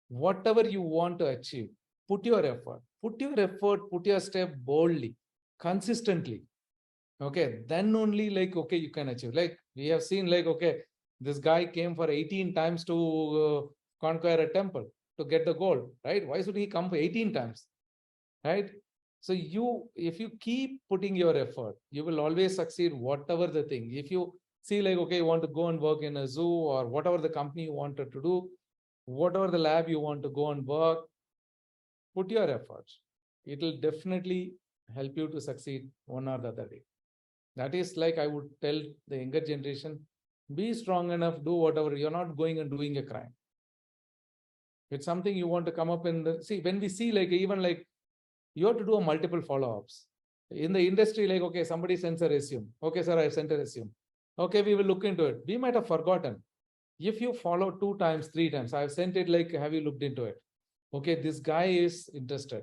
Whatever you want to achieve, put your effort, put your step boldly, consistently. Okay, then only like, okay, you can achieve. Like we have seen like, okay, this guy came for 18 times to conquer a temple to get the gold, right? Why should he come for 18 times, right? So if you keep putting your effort, you will always succeed, whatever the thing. If you see like, okay, you want to go and work in a zoo or whatever the company you wanted to do, whatever the lab you want to go and work, put your efforts. It will definitely help you to succeed one or the other day. That is like I would tell the younger generation, be strong enough, do whatever. You're not going and doing a crime. It's something you want to come up in the, see, when we see like, even like, you have to do a multiple follow-ups. In the industry, like, okay, somebody sends a resume. Okay, sir, I sent a resume. Okay, we will look into it. We might have forgotten. If you follow 2 times, 3 times, I've sent it like, have you looked into it? Okay, this guy is interested.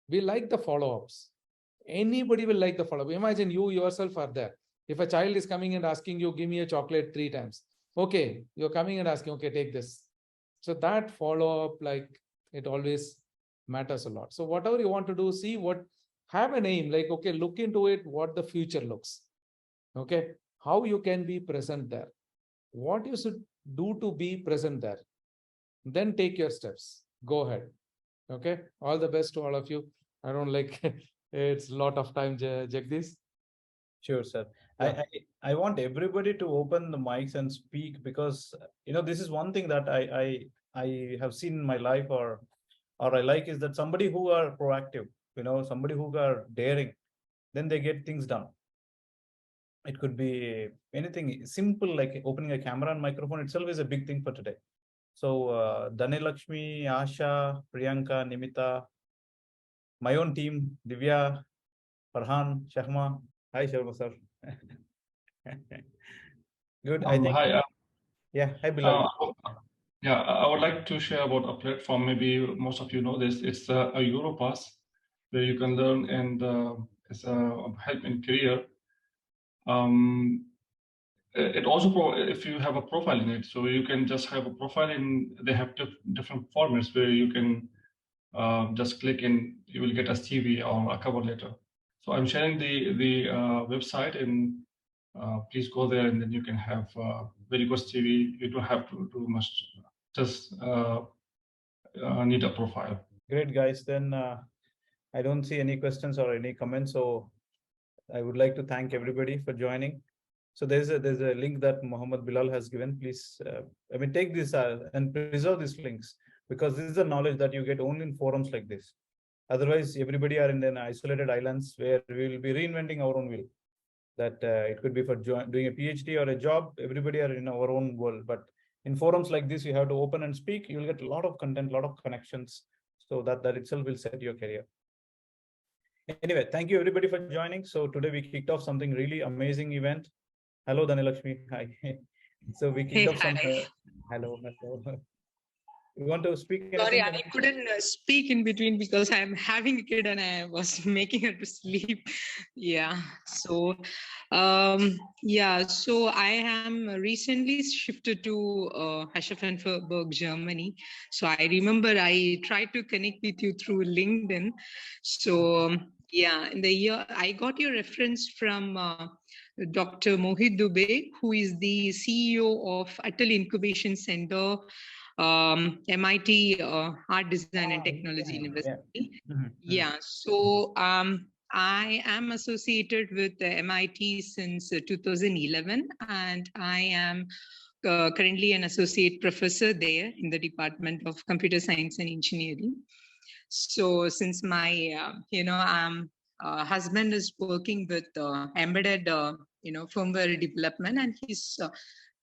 We like the follow-ups. Anybody will like the follow-up. Imagine you yourself are there. If a child is coming and asking you, give me a chocolate 3 times. Okay, you're coming and asking, okay, take this. So that follow-up, like, it always matters a lot. So whatever you want to do, see have an aim, like, okay, look into it, what the future looks. Okay, how you can be present there, what you should do to be present there. Then take your steps. Go ahead. Okay, all the best to all of you. I don't like it's a lot of time, Jagdeesh. Sure, sir. Yeah. I want everybody to open the mics and speak, because this is one thing that I have seen in my life, or I like, is that somebody who are proactive, somebody who are daring, then they get things done. It could be anything simple, like opening a camera and microphone itself is a big thing for today. So Dhanilakshmi, Asha, Priyanka, Nimita, my own team, Divya, Farhan, Shahma. Hi, Sharma sir. Good. I think. Hi. Yeah. Hi, Bilal. Yeah, I would like to share about a platform. Maybe most of you know this. It's a Europass, where you can learn and it's a help in career. It also, if you have a profile in it, so you can just have a profile, and they have different formats where you can just click and you will get a CV or a cover letter. So I'm sharing the website, and please go there, and then you can have very good CV. You don't have to do much, just need a profile. Great, guys. Then I don't see any questions or any comments. So I would like to thank everybody for joining. So there's a link that Mohammed Bilal has given. Please, take this and preserve these links, because this is the knowledge that you get only in forums like this. Otherwise, everybody are in an isolated islands where we will be reinventing our own wheel. That it could be for doing a PhD or a job. Everybody are in our own world. But in forums like this, you have to open and speak. You will get a lot of content, a lot of connections. So that itself will set your career. Anyway, thank you everybody for joining. So today we kicked off something really amazing event. Hello, Dhanilakshmi. Hi. So we kicked off some. Hello. You want to speak? Sorry, anything? I couldn't speak in between because I'm having a kid and I was making her to sleep. Yeah. So, So I am recently shifted to Aschaffenburg, Germany. So I remember I tried to connect with you through LinkedIn. So in the year I got your reference from Dr. Mohit Dubey, who is the CEO of Atal Incubation Center, MIT Art Design and Technology University. So I am associated with MIT since 2011, and I am currently an associate professor there in the Department of Computer Science and Engineering. So since my husband is working with embedded firmware development, and he's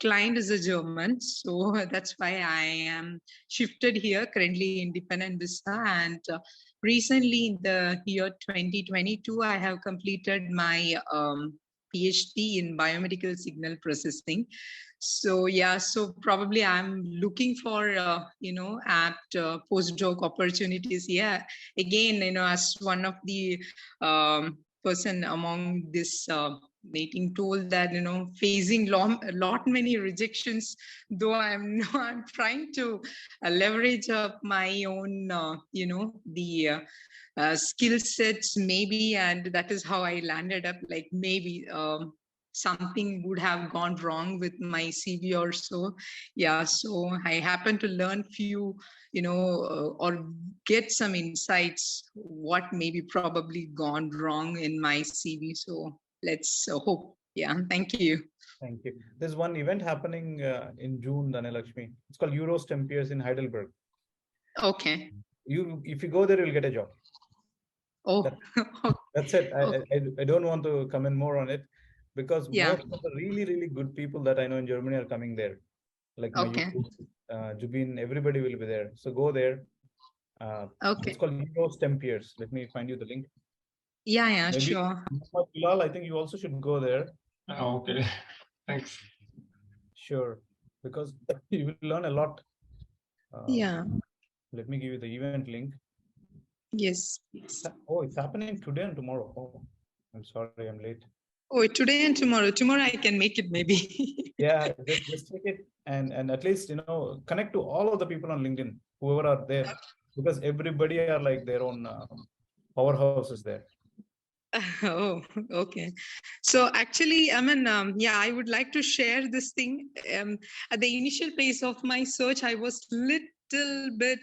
client is a German, so that's why I am shifted here, currently independent visa. And recently in the year 2022, I have completed my PhD in biomedical signal processing. So yeah, so probably I'm looking for apt postdoc opportunities. Yeah, again, as one of the person among this meeting told that facing lot many rejections, though I'm trying to leverage up my own the skill sets maybe, and that is how I landed up, like maybe something would have gone wrong with my CV or so. Yeah, so I happen to learn few or get some insights what maybe probably gone wrong in my CV. So let's hope. Yeah, thank you. Thank you. There's one event happening in June, Dhanalakshmi. It's called Eurostempiers in Heidelberg. Okay. If you go there, you'll get a job. Oh, that's it. Okay. I don't want to comment more on it, because Yeah. most of the really good people that I know in Germany are coming there. Like my Okay. Jubin, everybody will be there. So go there. Okay. It's called Eurostempiers. Let me find you the link. Yeah, Maybe, sure. Bilal, I think you also should go there. Okay, thanks. Sure, because you will learn a lot. Yeah. Let me give you the event link. Yes, please. Oh, it's happening today and tomorrow. Oh, I'm sorry, I'm late. Oh, today and tomorrow. Tomorrow I can make it maybe. Yeah, just take it and at least connect to all of the people on LinkedIn, whoever are there, because everybody are like their own powerhouses there. Oh, okay. So actually, I mean, yeah, I would like to share this thing. At the initial phase of my search, I was little bit,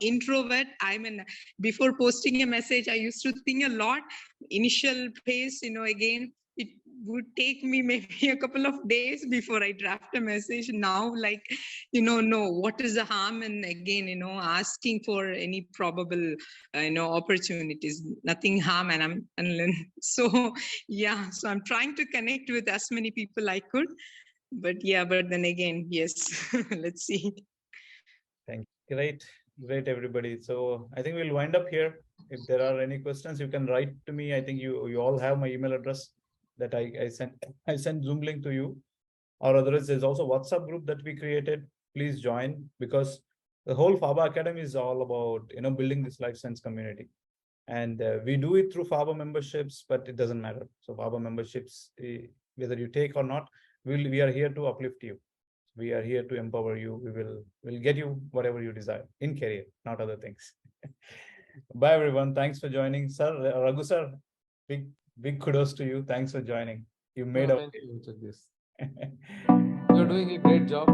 introvert. I mean, before posting a message, I used to think a lot. Initial phase, again, it would take me maybe a couple of days before I draft a message. Now, like, no, what is the harm? And again, asking for any probable, opportunities, nothing harm. And so, yeah, so I'm trying to connect with as many people I could. But yeah, but then again, yes, let's see. Thank you. Great, everybody. So I think we'll wind up here. If there are any questions, you can write to me. I think you all have my email address that I sent Zoom link to you, or otherwise there's also a WhatsApp group that we created. Please join, because the whole FABA Academy is all about building this life science community, and we do it through FABA memberships, but it doesn't matter. So FABA memberships, whether you take or not, we are here to uplift you. We are here to empower you. We'll get you whatever you desire in career, not other things. Bye everyone. Thanks for joining, sir. Raghu sir, big kudos to you. Thanks for joining. You made Thank you, Jagadeesh. You're doing a great job.